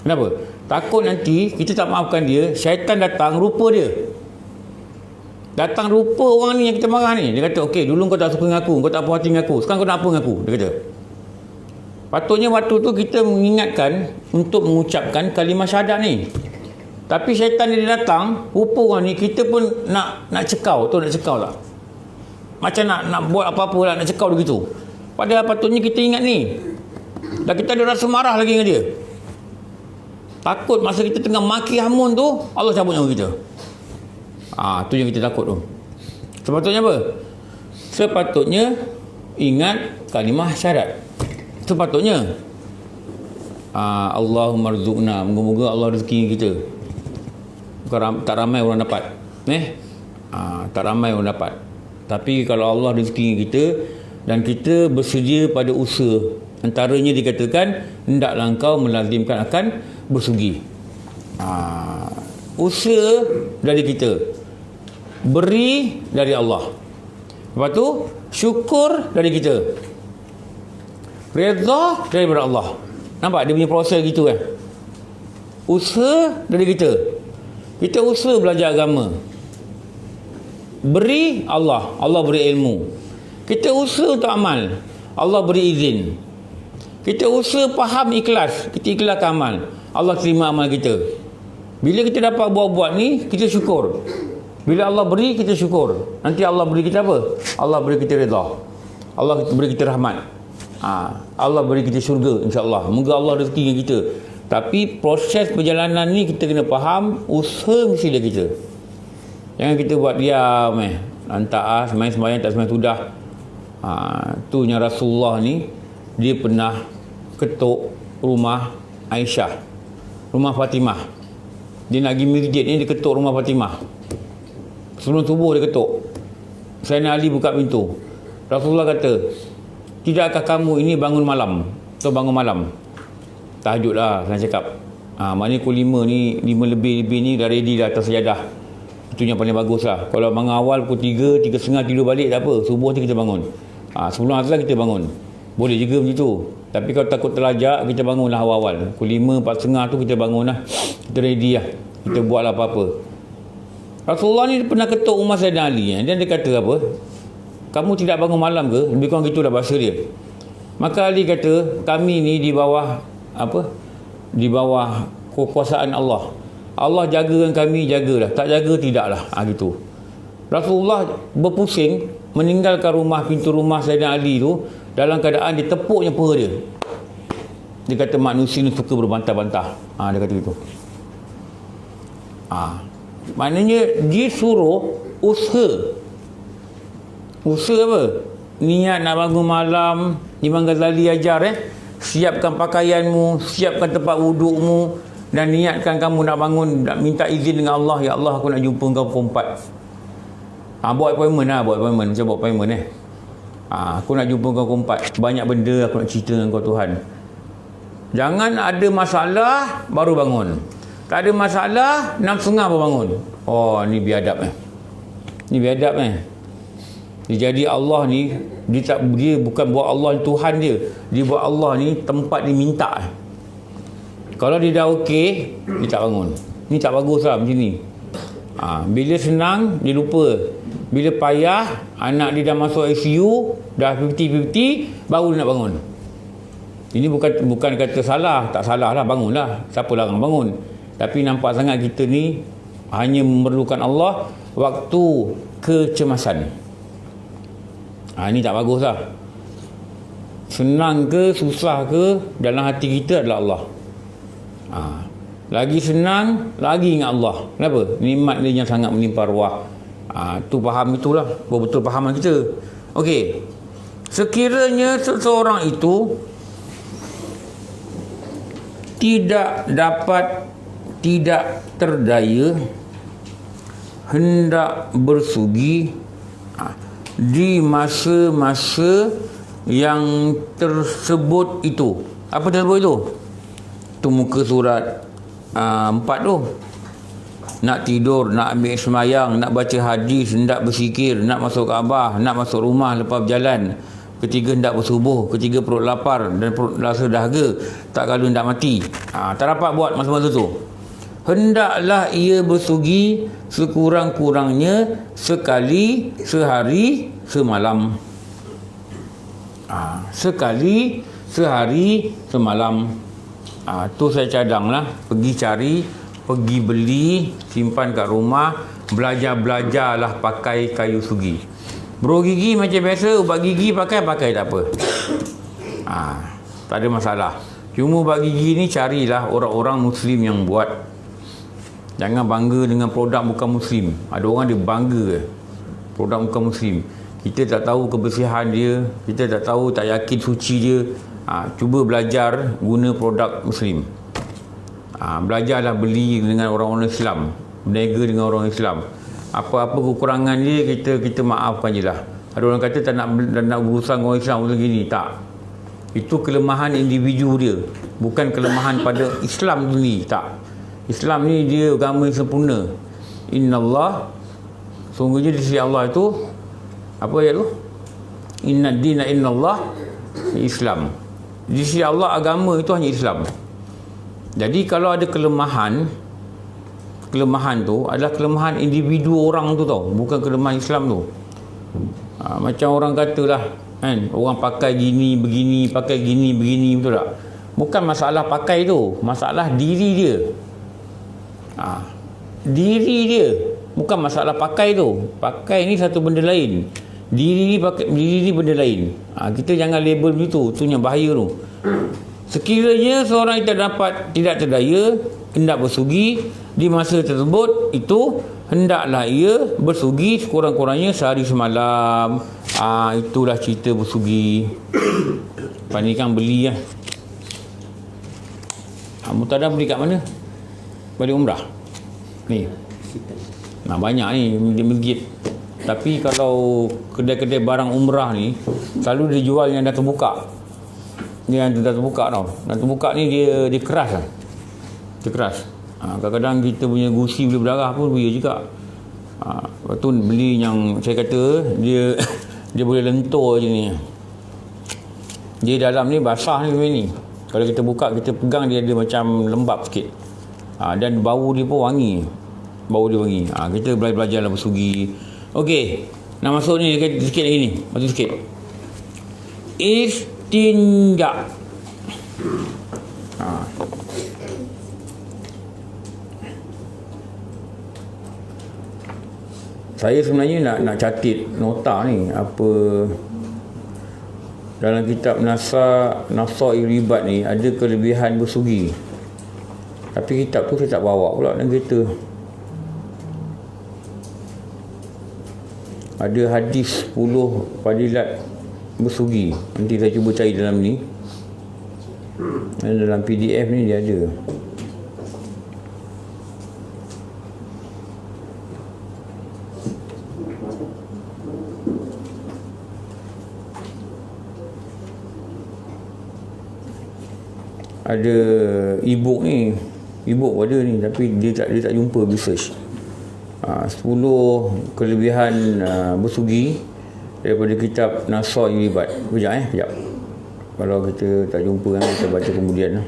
Kenapa? Takut nanti kita tak maafkan dia, syaitan datang rupa dia. Datang rupa orang ni yang kita marah ni. Dia kata, okey, dulu kau tak suka dengan aku, kau tak puas hati dengan aku, sekarang kau nak apa dengan aku? Dia kata. Patutnya waktu tu kita mengingatkan untuk mengucapkan kalimah syahadat ni. Tapi syaitan ni dia datang, rupa orang ni, kita pun nak cekau. Tu nak cekau tak? Macam nak buat apa-apa lah, nak cekau begitu. Padahal patutnya kita ingat ni. Dan kita ada rasa marah lagi dengan dia. Takut masa kita tengah maki hamun tu, Allah cabut nyawa kita. Tu yang kita takut tu. Sepatutnya apa? Sepatutnya ingat kalimah syahadat. Sepatutnya Allahumma rzuqna, moga-moga Allah rezeki kita. Tak ramai orang dapat. Tak ramai orang dapat. Tapi kalau Allah rezeki kita dan kita bersedia pada usaha, antaranya dikatakan hendaklah engkau melazimkan akan bersugi. Usaha dari kita, beri dari Allah. Lepas tu syukur dari kita, redha daripada Allah. Nampak dia punya proses gitu kan? Usaha dari kita. Kita usaha belajar agama. Beri Allah, Allah beri ilmu. Kita usaha untuk amal, Allah beri izin. Kita usaha faham ikhlas, kita ikhlaskan amal, Allah terima amal kita. Bila kita dapat buat-buat ni, kita syukur. Bila Allah beri, kita syukur. Nanti Allah beri kita apa? Allah beri kita redha, Allah beri kita rahmat, Allah beri kita syurga, insya-Allah. Moga Allah rezeki kita. Tapi proses perjalanan ni kita kena faham, usaha mesti dari kita. Jangan kita buat diam lantas main sembahyang tak sembahyang sudah. Tu yang Rasulullah ni, dia pernah ketuk rumah Aisyah, rumah Fatimah. Dia nak pergi masjid ni, dia ketuk rumah Fatimah. Sebelum subuh dia ketuk. Sayyidina Ali buka pintu. Rasulullah kata, tidakkah kamu ini bangun malam? Atau bangun malam? Tahajud lah, saya cakap. Maknanya pukul 5 ni, 5 lebih ni dah ready dah atas sajadah. Itu yang paling bagus lah. Kalau bangun awal pukul 3, 3.30 tidur balik tak apa. Subuh tu kita bangun. Sebelum azan kita bangun. Boleh juga macam Tapi kalau takut terlajak, kita bangunlah awal-awal. Pukul 5, 4.30 tu kita bangun lah. Kita ready lah. Kita buatlah apa-apa. Rasulullah ni pernah ketuk rumah Sayyidina Ali. Dan dia kata apa? Kamu tidak bangun malam ke? Lebih kurang gitu dah bahasa dia. Maka Ali kata, kami ni di bawah apa? Di bawah kekuasaan Allah. Allah jagakan kami, jagalah. Tak jaga, tidaklah. Gitu. Rasulullah berpusing meninggalkan rumah, pintu rumah Sayyidina Ali tu dalam keadaan dia tepuknya peha dia. Dia kata manusia ni suka berbantah-bantah. Dia kata gitu. Maknanya dia suruh usaha. Usaha apa? Niat nak bangun malam, Imam Ghazali ajar siapkan pakaianmu, siapkan tempat wudukmu, dan niatkan kamu nak bangun, nak minta izin dengan Allah. Ya Allah, aku nak jumpa kau pukul 4. Buat appointment lah, buat appointment. Macam buat appointment Aku nak jumpa kau pukul 4. Banyak benda aku nak cerita dengan kau Tuhan. Jangan ada masalah baru bangun. Tak ada masalah 6.30 baru bangun. Oh, ni biadab Ni biadab Jadi Allah ni dia bukan buat Allah Tuhan dia. Dia buat Allah ni tempat dia minta. Kalau dia dah okey, dia tak bangun. Ni tak bagus lah macam ni. Bila senang, dia lupa. Bila payah, anak dia dah masuk ICU, dah 50-50, baru dia nak bangun. Ini bukan kata salah, tak salah lah, bangunlah. Siapa larang bangun. Tapi nampak sangat kita ni hanya memerlukan Allah waktu kecemasan. Ini tak bagus lah. Senang ke, susah ke, dalam hati kita adalah Allah. Lagi senang, lagi ingat Allah. Kenapa? Nikmat dia yang sangat melimpah ruah. Tu faham itulah, betul fahaman kita. Okey. Sekiranya seseorang itu tidak terdaya hendak bersugi di masa-masa yang tersebut itu. Apa tersebut itu? Tu muka surat 4 tu. Nak tidur, nak ambil semayang, nak baca hadis, nak berzikir, nak masuk Kaabah, nak masuk rumah lepas berjalan. Ketiga, hendak bersubuh. Ketiga, perut lapar dan perut rasa dahaga. Tak kalau hendak mati. Tak dapat buat masa-masa tu. Hendaklah ia bersugi sekurang-kurangnya sekali sehari semalam. Sekali sehari semalam. Tu saya cadanglah. Pergi cari, pergi beli, simpan kat rumah. Belajar-belajarlah pakai kayu sugi. Bro gigi macam biasa, ubat gigi pakai tak apa. Tak ada masalah. Cuma ubat gigi ni carilah orang-orang Muslim yang buat. Jangan bangga dengan produk bukan Muslim. Ada orang dia bangga produk bukan Muslim. Kita tak tahu kebersihan dia, kita tak tahu, tak yakin suci dia. Cuba belajar guna produk Muslim. Belajarlah beli dengan orang-orang Islam, berniaga dengan orang Islam. Apa-apa kekurangan dia kita maafkan je lah. Ada orang kata tak nak berurusan dengan orang Islam macam gini. Tak. Itu kelemahan individu dia, bukan kelemahan pada Islam sendiri. Tak. Islam ni dia agama yang sempurna. Innallah, sungguhnya di sisi Allah itu, apa ayat tu? Inna dina innallah Islam. Di sisi Allah agama itu hanya Islam. Jadi kalau ada kelemahan tu adalah kelemahan individu orang tu tau, bukan kelemahan Islam tu. Macam orang katalah kan, orang pakai gini begini, pakai gini begini, betul tak? Bukan masalah pakai tu, masalah diri dia. Diri dia, bukan masalah pakai tu. Pakai ni satu benda lain. Diri ni benda lain. Kita jangan label begitu, tu yang bahaya tu. Sekiranya seorang tidak terdaya hendak bersugi di masa tersebut itu, hendaklah ia bersugi sekurang-kurangnya sehari semalam. Itulah cerita bersugi. Pandaikan beli lah. Mutadah beli kat mana? Balik umrah ni. Banyak ni di masjid. Tapi kalau kedai-kedai barang umrah ni selalu dia jual yang dah terbuka. Dia yang dah terbuka tau. Dah terbuka ni dia keras lah. Dia keras. Kadang-kadang kita punya gusi boleh berdarah pun boleh juga. Lepas tu beli yang saya kata dia dia boleh lentur je ni. Dia dalam ni basah ni. Kalau kita buka, kita pegang, dia ada macam lembap sikit. Dan bau dia pun wangi. Bau dia wangi. Kita belajar bersugi. Okey, nak masuk ni sikit lagi ni. Masuk sikit. Istinja. Saya sebenarnya nak catat nota ni apa dalam kitab Nafsa Ribat ni ada kelebihan bersugi. Tapi kitab tu saya tak bawa pula dalam kereta. Ada hadis 10 fadilat bersugi. Nanti saya cuba cari dalam ni. Dalam PDF ni dia ada. ada e-book ni. E-book ada ni tapi dia tak jumpa research. 10 kelebihan bersugi daripada kitab Nasr Ibad. Kejap. Kalau kita tak jumpa kan, kita baca kemudian lah.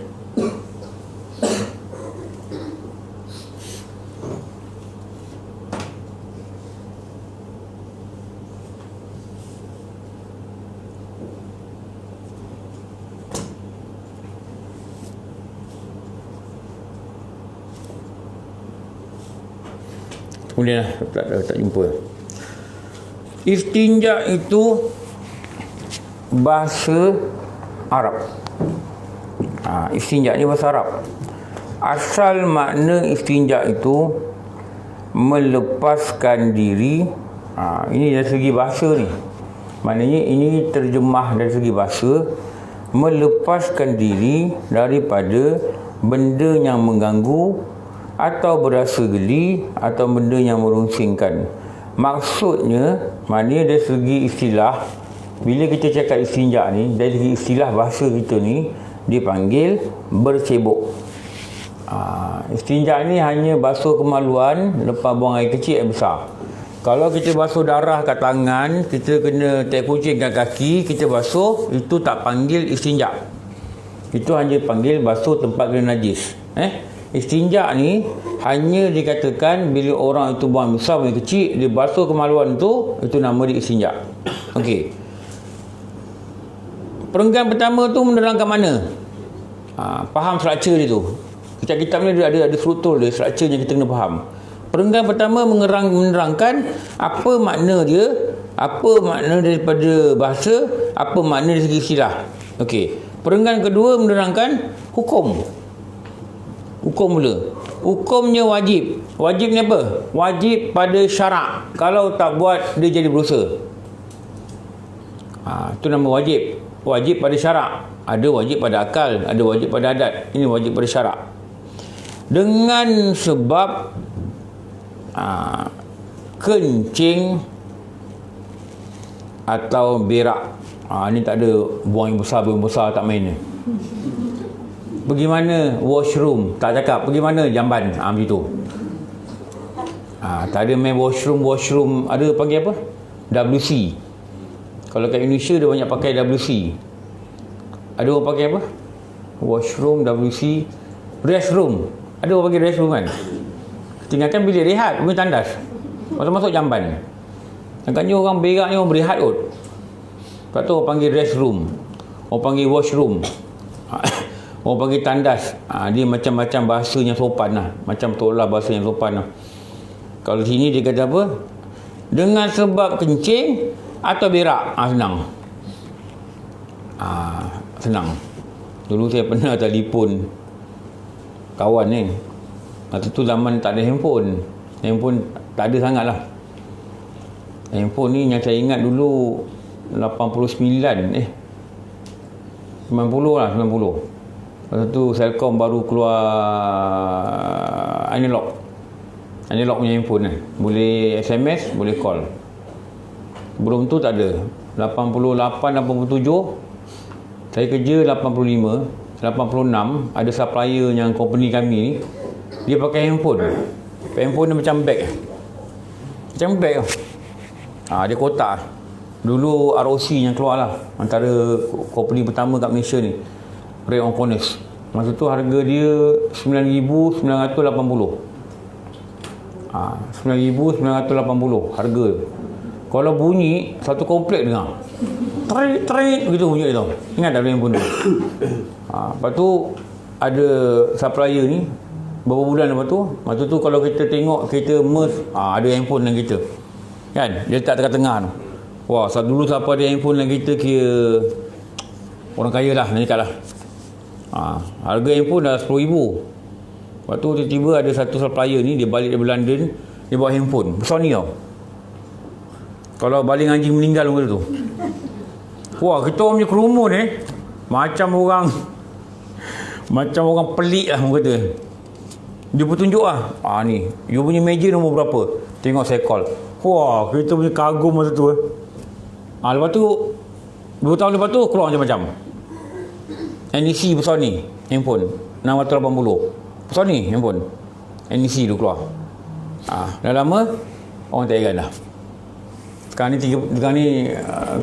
Kemudian tak jumpa. Istinja itu bahasa Arab. Istinja ni bahasa Arab. Asal makna istinja itu melepaskan diri. Ini dari segi bahasa ni. Maknanya ini terjemah dari segi bahasa, melepaskan diri daripada benda yang mengganggu atau berasa geli atau benda yang merunsingkan. Maksudnya, maknanya dari segi istilah, bila kita cakap istinja ni, dari segi istilah bahasa kita ni dipanggil bercebok. Istinja ni hanya basuh kemaluan lepas buang air kecil air besar. Kalau kita basuh darah kat tangan, kita kena tai kucing kat kaki, kita basuh, itu tak panggil istinja. Itu hanya panggil basuh tempat kena najis. Istinja ni hanya dikatakan bila orang itu buang besar buang kecil, dia basuh kemaluan itu nama dia istinja. Okey. Perenggan pertama tu menerangkan mana? Faham struktur dia tu. Kitab-kitab ni ada struktur dia, struktur yang kita kena faham. Perenggan pertama menerangkan apa makna dia, apa makna daripada bahasa, apa makna dari segi istilah. Okey. Perenggan kedua menerangkan hukum. Hukum mula. Hukumnya wajib. Wajib ni apa? Wajib pada syarak. Kalau tak buat, dia jadi berdosa. Itu nama wajib. Wajib pada syarak. Ada wajib pada akal, ada wajib pada adat. Ini wajib pada syarak. Dengan sebab kencing atau berak. Ni tak ada buang yang besar tak main ni. Pergi mana? Washroom. Tak cakap. Pergi mana? Jamban. Macam tu. Tak ada main washroom. Ada panggil apa? WC. Kalau kat Indonesia dia banyak pakai WC. Ada orang pakai apa? Washroom, WC, restroom. Ada orang pakai restroom kan? Tinggalkan bilik rehat, pergi tandas. Masuk jamban. Agaknya orang berak ni orang berehat kot. Lepas tu orang panggil restroom. Orang panggil washroom. Orang panggil tandas. Dia macam-macam bahasa yang sopan lah. Macam tolak bahasa yang sopan lah. Kalau sini dia kata apa? Dengan sebab kencing atau berak. Senang. Senang. Dulu saya pernah telefon kawan ni. Waktu tu zaman tak ada handphone. Handphone tak ada sangat lah. Handphone ni yang saya ingat dulu 89 90 lah, 90. Lepas tu Celcom baru keluar analog punya handphone kan. Boleh SMS, boleh call. Sebelum tu tak ada. 88, 87 saya kerja 85, 86 ada supplier yang company kami ni, dia pakai handphone. Handphone dia macam bag. Macam bag. Dia kotak. Dulu ROC yang keluar lah, antara company pertama kat Malaysia ni, Ray on Corners. Masa tu harga dia 9,980. 9,980 harga. Kalau bunyi satu komplek dengar. Tret begitu bunyi dia tau. Ingat tak handphone tu? Lepas tu ada supplier ni beberapa bulan lepas tu. Masa tu kalau kita tengok kita merge, ada handphone dalam kita. Kan? Dia letak tengah-tengah tu. Wah, dulu siapa ada handphone dalam kita kira orang kaya lah, nak cakap lah. Harga handphone dah RM10,000. Lepas tu tiba-tiba ada satu supplier ni, dia balik dari London, dia bawa handphone besar ni tau. Kalau baling anjing meninggal muka tu. Wah, kita orang punya kerumun macam orang pelik lah muka tu. Dia pun tunjuk lah, ni you punya meja nombor berapa. Tengok saya call. Wah, kita punya kagum masa tu. Lepas tu 2 tahun lepas tu keluar macam-macam. NEC besar ni. handphone 680. Sony handphone NEC tu keluar. Dah lama orang tak heran dah. Sekarang ni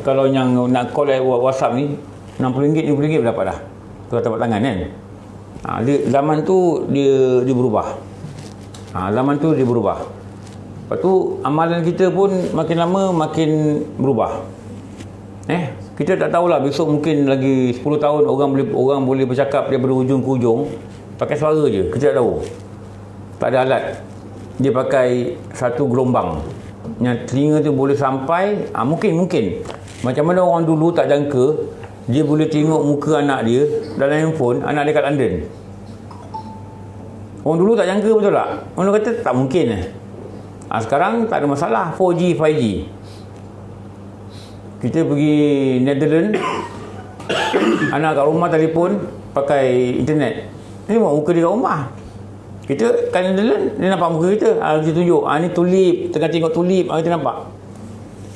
kalau yang nak call WhatsApp ni RM60, RM70 dapat dah. Tu tapak tangan kan. Zaman tu dia berubah. Zaman tu dia berubah. Lepas tu amalan kita pun makin lama makin berubah. Kita tak tahulah besok mungkin lagi 10 tahun orang boleh bercakap daripada ujung ke ujung pakai suara je. Kita tak tahu. Tak ada alat. Dia pakai satu gelombang yang telinga tu boleh sampai mungkin macam mana orang dulu tak jangka dia boleh tengok muka anak dia dalam handphone, anak dia kat London. Orang dulu tak jangka, betul tak? Orang kata tak mungkin. Sekarang tak ada masalah, 4G, 5G. Kita pergi Netherlands, anak kat rumah telefon pakai internet. Ni tengok muka dia kat rumah. Kita kat Netherlands, dia nampak muka kita. Dia tunjuk, ni tulip, tengah tengok tulip, kita nampak.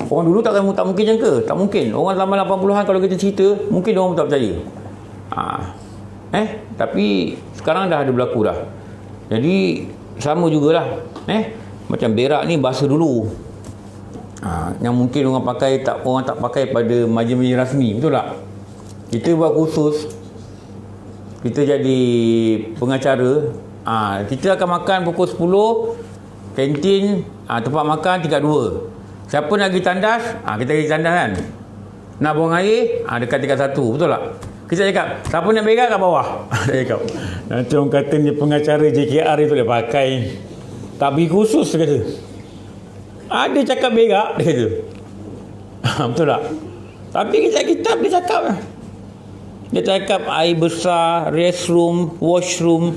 Orang dulu tak mungkin jangka, tak mungkin. Orang zaman 80-an kalau kita cerita, mungkin orang tak percaya. Tapi sekarang dah ada berlaku dah. Jadi sama jugalah. Macam berak ni bahasa dulu. Yang mungkin orang tak pakai pada majlis-majlis rasmi, betul tak? Kita buat kursus, kita jadi pengacara. Kita akan makan pukul 10, kantin, tempat makan tingkat 2. Siapa nak pergi tandas, kita pergi tandas kan. Nak buang air, dekat tingkat 1, betul tak? Kita cakap, siapa nak berak kat bawah? Dia cakap, nanti orang kata ni pengacara JKR itu dia pakai. Tak pergi kursus, dia kata. Dia cakap berak, dia kata. Betul tak? Tapi kitab dia cakap. Dia cakap air besar, restroom, washroom.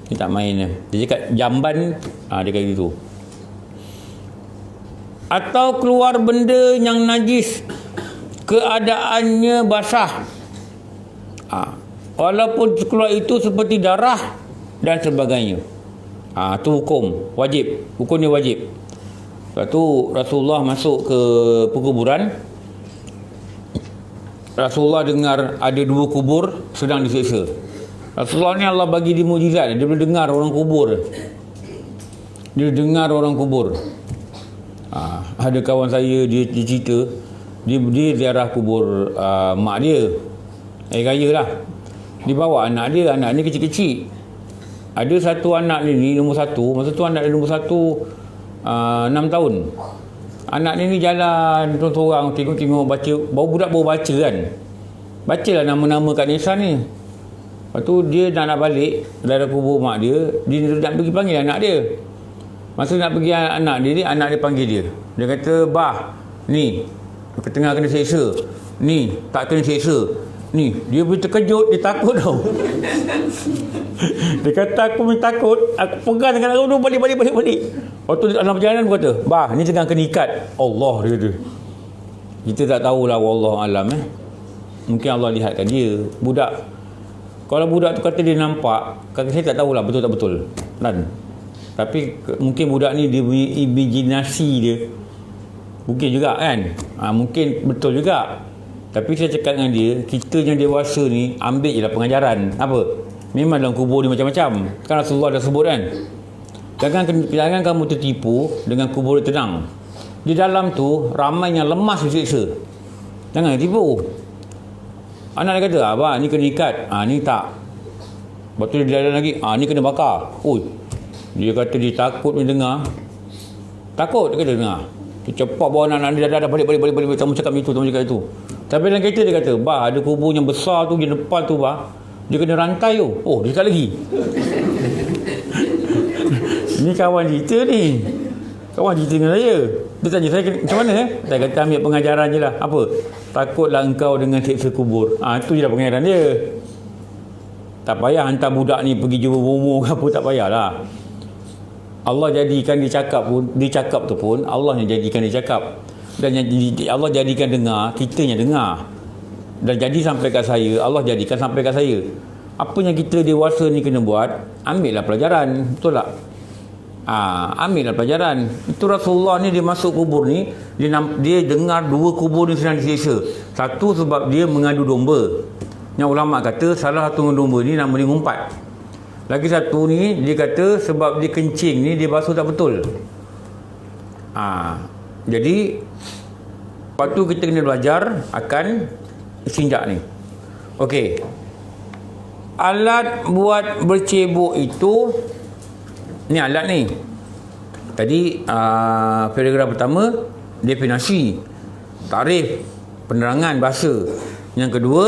Dia tak main. Dia cakap jamban, dia kata gitu. Atau keluar benda yang najis, keadaannya basah. Walaupun keluar itu seperti darah dan sebagainya. Itu hukum wajib. Hukum ni wajib. Lepas tu Rasulullah masuk ke perkuburan. Rasulullah dengar ada 2 kubur sedang disiksa. Rasulullah ni Allah bagi dia mukjizat. Dia boleh dengar orang kubur. Dia dengar orang kubur. Ada kawan saya dia cerita dia ziarah kubur mak dia. Raya lah. Dia bawa anak dia kecil-kecil. Ada satu anak ni nombor 1. Masa tu anak dia nombor 1 6 tahun. Anak ni jalan sorang tengok baca. Budak baru baca kan. Bacalah nama-nama kat nisan ni. Lepas tu dia nak balik dari kubur mak dia. Dia nak pergi panggil anak dia. Masa nak pergi anak dia panggil dia. Dia kata, "Bah, ni tengah kena seksa. Ni tak kena seksa. Ni." Dia boleh terkejut, dia takut tau. Dia kata, "Aku pun takut. Aku pegang dengan aku balik. Waktu dalam perjalanan dia kata, "Bah, ni tengah kena ikat." Allah, dia kata. Kita tak tahulah, wallahu alam. Mungkin Allah lihatkan dia. Kalau budak tu kata dia nampak, kata saya tak tahulah betul tak betul. Tapi mungkin budak ni dia punya imajinasi dia. Mungkin juga kan. Mungkin betul juga. Tapi saya cakap dengan dia, kita yang dewasa ni ambil je lah pengajaran. Apa? Memang dalam kubur ni macam-macam. Kan Rasulullah dah sebut kan. Jangan kamu tertipu dengan kubur tenang. Di dalam tu ramai yang lemas disiksa. Jangan tipu. Anak dia kata, "Abang, ni kena ikat." Ni tak. Lepas tu dia jalan lagi, ni kena bakar. Dia kata dia takut dia dengar. Takut dia kata dengar. Dia cepat bawa anak dia dah balik. Kamu cakap itu. Tapi dalam kereta dia kata, "Bah, ada kubur yang besar tu di depan tu, bah. Dia kena rantai tu." Dia cakap lagi. Ni kawan cerita ni. Kawan cerita dengan saya. Dia tanya saya macam mana Saya kata ambil pengajaran je lah. Apa? Takutlah engkau dengan seksa kubur. Itu je lah pengajaran dia. Tak payah hantar budak ni pergi jumpa bomo ke apa, tak payahlah. Allah jadikan dia cakap tu pun Allah yang jadikan dia cakap. Dan Allah jadikan dengar, kita yang dengar. Dan jadi sampai kat saya, Allah jadikan sampai kat saya. Apa yang kita dewasa ni kena buat, ambillah pelajaran. Betul tak? Ambillah pelajaran. Itu Rasulullah ni dia masuk kubur ni, dia dengar 2 kubur ni sedang disiksa. Satu sebab dia mengadu domba. Yang ulama kata salah satu domba ni nama dia ngumpat. Lagi satu ni dia kata sebab dia kencing ni dia basuh tak betul. Jadi lepas tu kita kena belajar akan istinja ni. Okey. Alat buat bercebok itu, ni alat ni. Tadi paragraf pertama definisi, tarif, penerangan bahasa. Yang kedua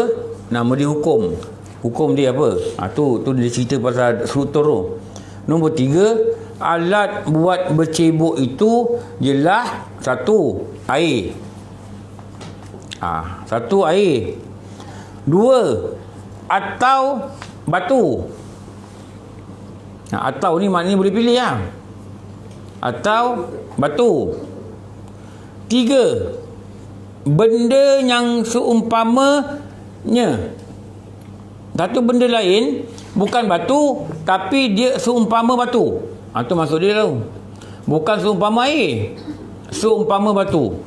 nama dia hukum. Hukum dia apa? Tu dia cerita pasal struktur tu. Nombor 3, alat buat bercebok itu ialah satu, air. Satu, air. 2, atau batu. Atau ni maknanya boleh pilih lah. Atau batu. 3, benda yang seumpamanya. Satu benda lain bukan batu tapi dia seumpama batu. Tu maksud dia tu. Bukan seumpama air, seumpama batu.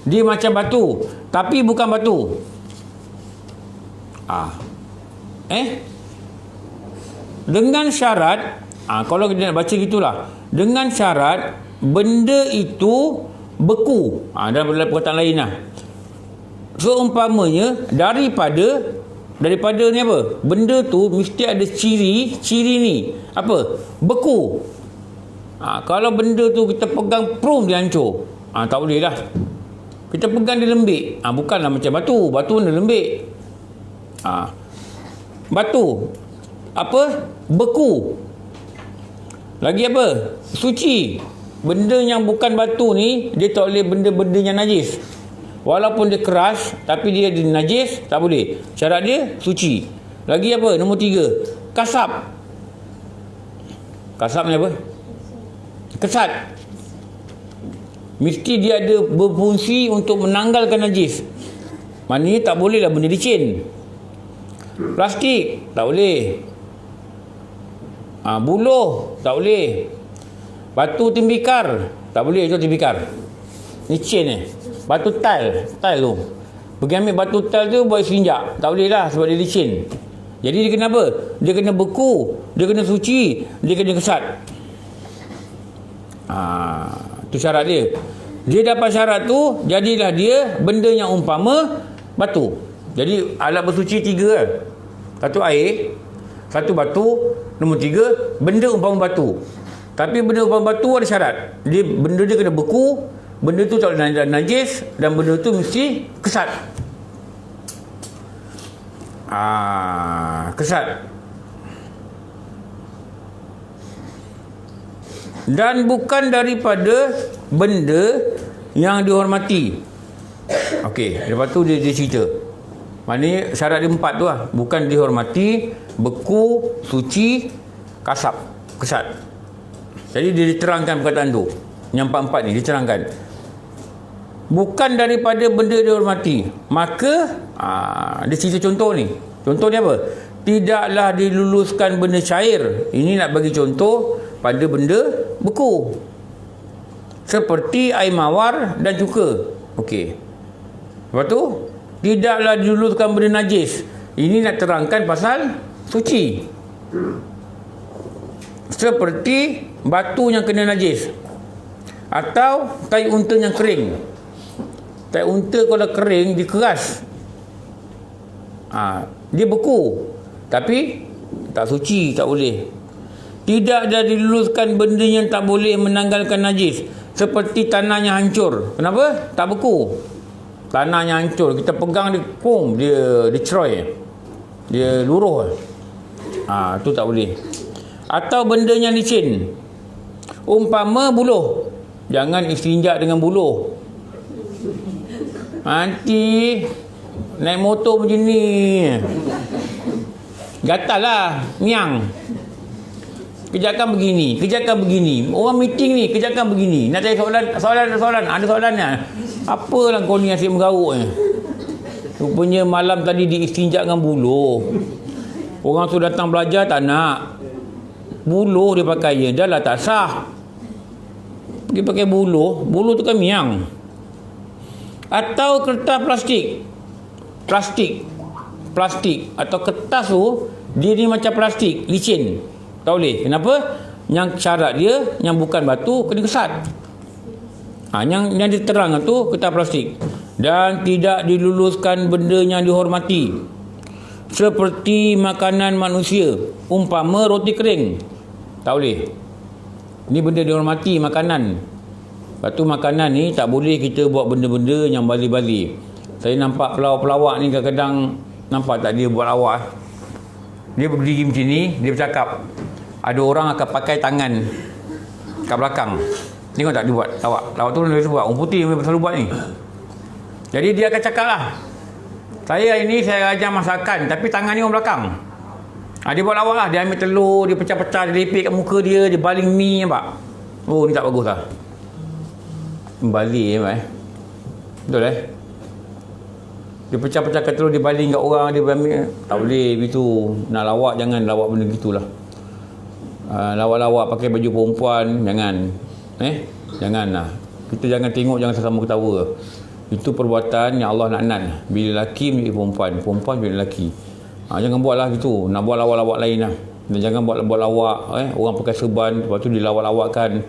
Dia macam batu tapi bukan batu. Dengan syarat, kalau kita nak baca gitulah, dengan syarat benda itu beku. Dalam perkataan lain lah, seumpamanya daripada ni apa? Benda tu mesti ada ciri ni apa? Beku. Kalau benda tu kita pegang prum dia hancur. Tak boleh lah. Kita pegang dia lembik. Bukanlah macam batu. Batu ni lembik. Batu apa? Beku. Lagi apa? Suci. Benda yang bukan batu ni dia tak boleh benda-benda yang najis. Walaupun dia keras tapi dia najis, tak boleh. Syarat dia suci. Lagi apa? Nombor 3, kasab. Kasab ni apa? Kesat. Mesti dia ada berfungsi untuk menanggalkan najis. Maknanya tak bolehlah benda licin. Plastik tak boleh. Buluh tak boleh. Batu tembikar tak boleh. Itu tembikar, licin ni. Batu tile tu, pergi ambil batu tile tu buat istinja, tak boleh lah sebab dia licin. Jadi dia kena apa? Dia kena beku, dia kena suci, dia kena kesat. Tu syarat dia. Dia dapat syarat tu, jadilah dia benda yang umpama batu. Jadi alat bersuci 3 kan? Satu air, satu batu, nombor 3 benda umpama batu. Tapi benda umpama batu ada syarat. Benda dia kena beku, benda tu tak boleh najis, dan benda tu mesti kesat. Kesat. Dan bukan daripada benda yang dihormati. Okey, lepas tu dia cerita. Maknanya syarat dia 4 tu lah. Bukan dihormati, beku, suci, kasab, kesat. Jadi dia diterangkan perkataan tu. Yang 4-4 ni diterangkan. Bukan daripada benda dihormati, maka dia cerita contoh ni. Contoh ni apa? Tidaklah diluluskan benda cair. Ini nak bagi contoh pada benda beku, seperti air mawar dan cuka. Okey. Lepas tu, tidaklah diluluskan benda najis. Ini nak terangkan pasal suci, seperti batu yang kena najis, atau tai unta yang kering. Tai unta kalau kering dia keras, dia beku, tapi tak suci, tak boleh. Tidak ada diluluskan benda yang tak boleh menanggalkan najis, seperti tanah yang hancur. Kenapa? Tak beku. Tanah yang hancur, kita pegang dia, dia ceroy, dia luruh. Tu tak boleh. Atau benda yang licin, umpama buluh. Jangan istinja dengan buluh. Nanti naik motor macam ni, gatal lah, miang. Kerjakan begini. Orang meeting ni kerjakan begini. Nak tanya soalan. Ada soalannya. Apalah kau ni asyik mengaruk ni. Rupanya malam tadi diistinja dengan buluh. Orang tu datang belajar tak nak. Buluh dia pakai. Dah lah tak sah. Pergi pakai buluh. Buluh tu kan miang. Atau kertas plastik. plastik atau kertas tu, dia ni macam plastik, licin. Tak boleh. Kenapa? Yang syarat dia, yang bukan batu, kena kesat. Yang diterang tu kertas plastik. Dan tidak diluluskan benda yang dihormati, seperti makanan manusia, umpama roti kering. Tak boleh. Ni benda dihormati, makanan. Lepas tu makanan ni tak boleh kita buat benda-benda yang bali-bali. Saya nampak pelawak-pelawak ni kadang-kadang, nampak tak dia buat lawak? Dia berdiri macam ni, dia bercakap. Ada orang akan pakai tangan kat belakang. Tengok tak dia buat lawak? Lawak tu dia buat. Orang putih memang selalu buat ni. Jadi dia akan cakap lah, saya hari ni saya ajar masakan, tapi tangan ni orang belakang. Dia buat lawak lah. Dia ambil telur, dia pecah-pecah, dia lepek kat muka dia, dia baling mi, nampak? Oh, ni tak bagus lah. Balik betul dia pecah-pecahkan telur, dia baling kat orang, dia ambil. Tak boleh begitu. Nak lawak, jangan lawak benda gitulah. Lawak-lawak pakai baju perempuan, jangan. Janganlah. Kita jangan tengok, jangan sama ketawa. Itu perbuatan yang Allah laknat. Bila lelaki menjadi perempuan, perempuan menjadi lelaki. Jangan buatlah gitu. Nak buat lawak-lawak lain lah. Dan jangan buat lawak. Orang pakai serban, lepas tu dilawak-lawakkan.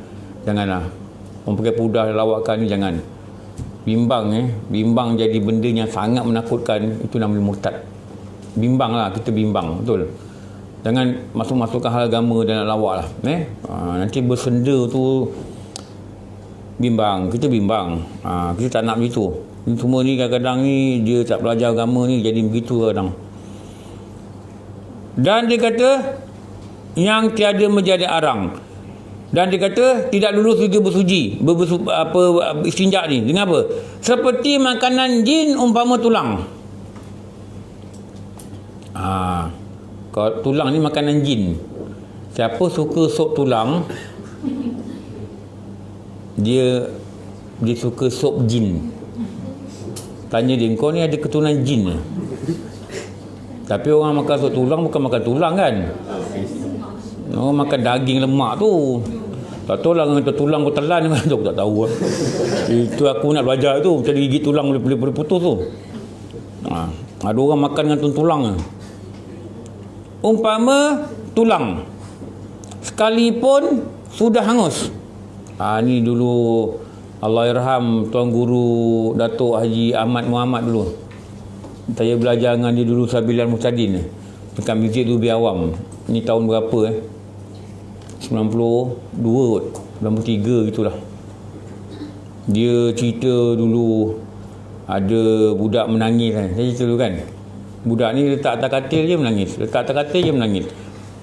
Janganlah. Orang pakai pudar, dilawakkan ni, jangan. Bimbang bimbang jadi benda yang sangat menakutkan. Itu namanya murtad. Bimbang lah, kita bimbang, betul. Jangan masuk-masukkan hal agama dan nak lawak lah. Nanti bersenda tu bimbang, kita bimbang. Kita tak nak begitu. Semua ni kadang-kadang ni dia tak belajar agama ni jadi begitu kadang. Dan dia kata yang tiada menjadi arang. Dan dia kata tidak lulus juga bersuci, istinja ni. Dengan apa? Seperti makanan jin umpama tulang. Kalau tulang ni makanan jin. Siapa suka sop tulang, dia suka sop jin. Tanya dia, kau ni ada keturunan jin ke? Tapi orang makan sop tulang bukan makan tulang kan? Orang makan daging lemak tu. Tak tahu lah kata tulang kau telan kan? Aku tak tahu lah. Itu aku nak belajar tu. Macam gigit tulang boleh putus tu. Ada orang makan dengan tulang. Umpama tulang sekalipun sudah hangus. Ni dulu Allahyarham Tuan Guru Datuk Haji Ahmad Muhammad dulu. Saya belajar dengan dia dulu Sabilan Mustadin dekat Masjid Dubi Awam. Ni tahun berapa 92 93 gitulah. Dia cerita dulu ada budak menangis kan. Saya cerita dulu kan. Budak ni letak atas katil je menangis. Letak atas katil je menangis.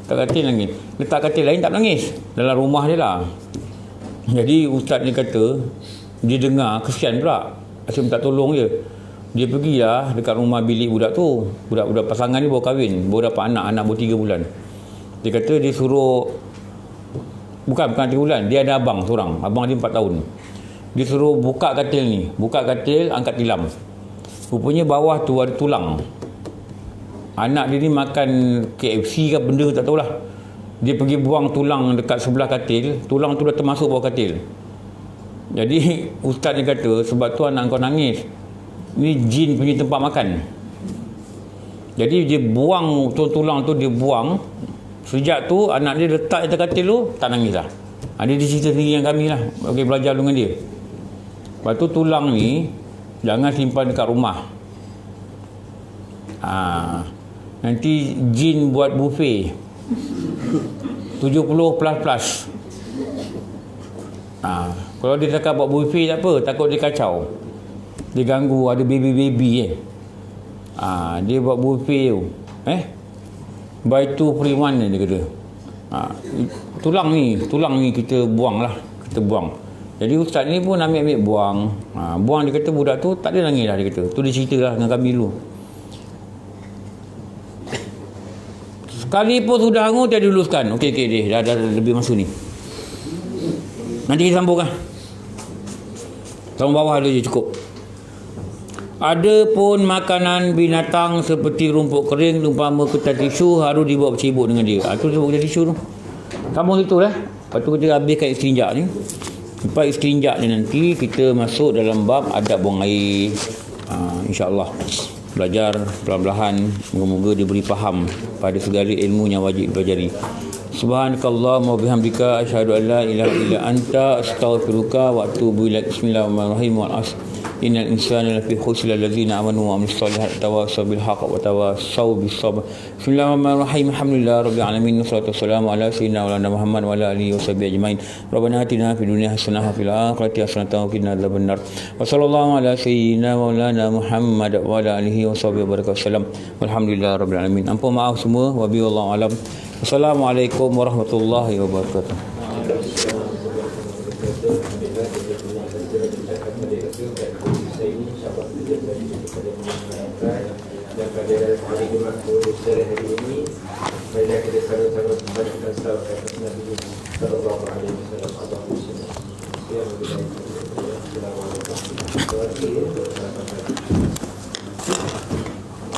Letak katil nangis. Letak katil lain tak menangis. Dalam rumah dia lah. Jadi ustaz ni kata, dia dengar kesian pula. Asyik minta tolong je. Dia pergilah dekat rumah bilik budak tu. Budak pasangan ni baru kahwin. Baru dapat anak baru 3 bulan. Dia kata dia suruh, bukan 3 bulan. Dia ada abang seorang. Abang dia 4 tahun. Dia suruh buka katil ni. Buka katil, angkat tilam. Rupanya bawah tu ada tulang. Anak dia ni makan KFC ke benda tak tahulah. Dia pergi buang tulang dekat sebelah katil. Tulang tu dah termasuk bawah katil. Jadi ustaz ni kata, sebab tu anak kau nangis. Ni jin punya tempat makan. Jadi dia buang tulang tu, dia buang. Sejak tu anak dia letak atas katil tu, tak nangis lah. Dia cerita sendiri yang kami lah. Okay, belajar dengan dia. Lepas tu tulang ni jangan simpan dekat rumah. Nanti jin buat buffet 70 plus. Kalau dia cakap buat buffet tak apa, takut dia kacau, dia ganggu, ada baby dia buat buffet tu buy two free one dia kata. Tulang ni kita buang lah. Jadi ustaz ni pun ambil buang. Buang, dia kata budak tu tak ada nangis lah, dia kata. Tu dia cerita lah dengan kami dulu. Sekalipun sudah hangus dia diluluskan. Okey dia dah lebih masuk ni. Nanti kita sambung lah. Sama bawah dia je cukup. Ada pun makanan binatang seperti rumput kering, umpama kertas tisu harus dibawa bersibuk dengan dia. Tu sebut kertas tisu tu. Sambung situ lah. Lepas tu kita habiskan istinja ni. Lepas istinja ni nanti kita masuk dalam bab adab buang air. InsyaAllah. belajar perlahan-lahan, moga-moga diberi faham pada segala ilmu yang wajib dipelajari. Subhanakallahumma wa bihamdika asyhadu an la ilaha illa anta astaghfiruka wa atubu ilaik. Bismillahirrahmanirrahim. Wal 'asr innal insana lafi khusr illa allazina amanu wa 'amilus solihati tawassaw bil haqqi wa tawassaw bis sabr. Bismillahirrahmanirrahim. Alhamdulillahi rabbil alamin. Wassalatu wassalamu ala sayyidina wa ala Muhammad wa ala alihi washabihi ajmain. Rabbana atina fid dunya hasanah wa fil akhirati hasanah wa qina adzabannar. Wa sallallahu ala sayyidina maulana Muhammad wa ala alihi washabihi wabarakatuh. Walhamdulillahi rabbil alamin. Ampun maaf semua. Wa bi wallahu alam. Assalamualaikum warahmatullahi wabarakatuh. Dan pada hari Jumaat hari ini, banyak kita sama-sama membacakan salawat kepada Nabi sallallahu alaihi wasallam. Assalamualaikum warahmatullahi wabarakatuh.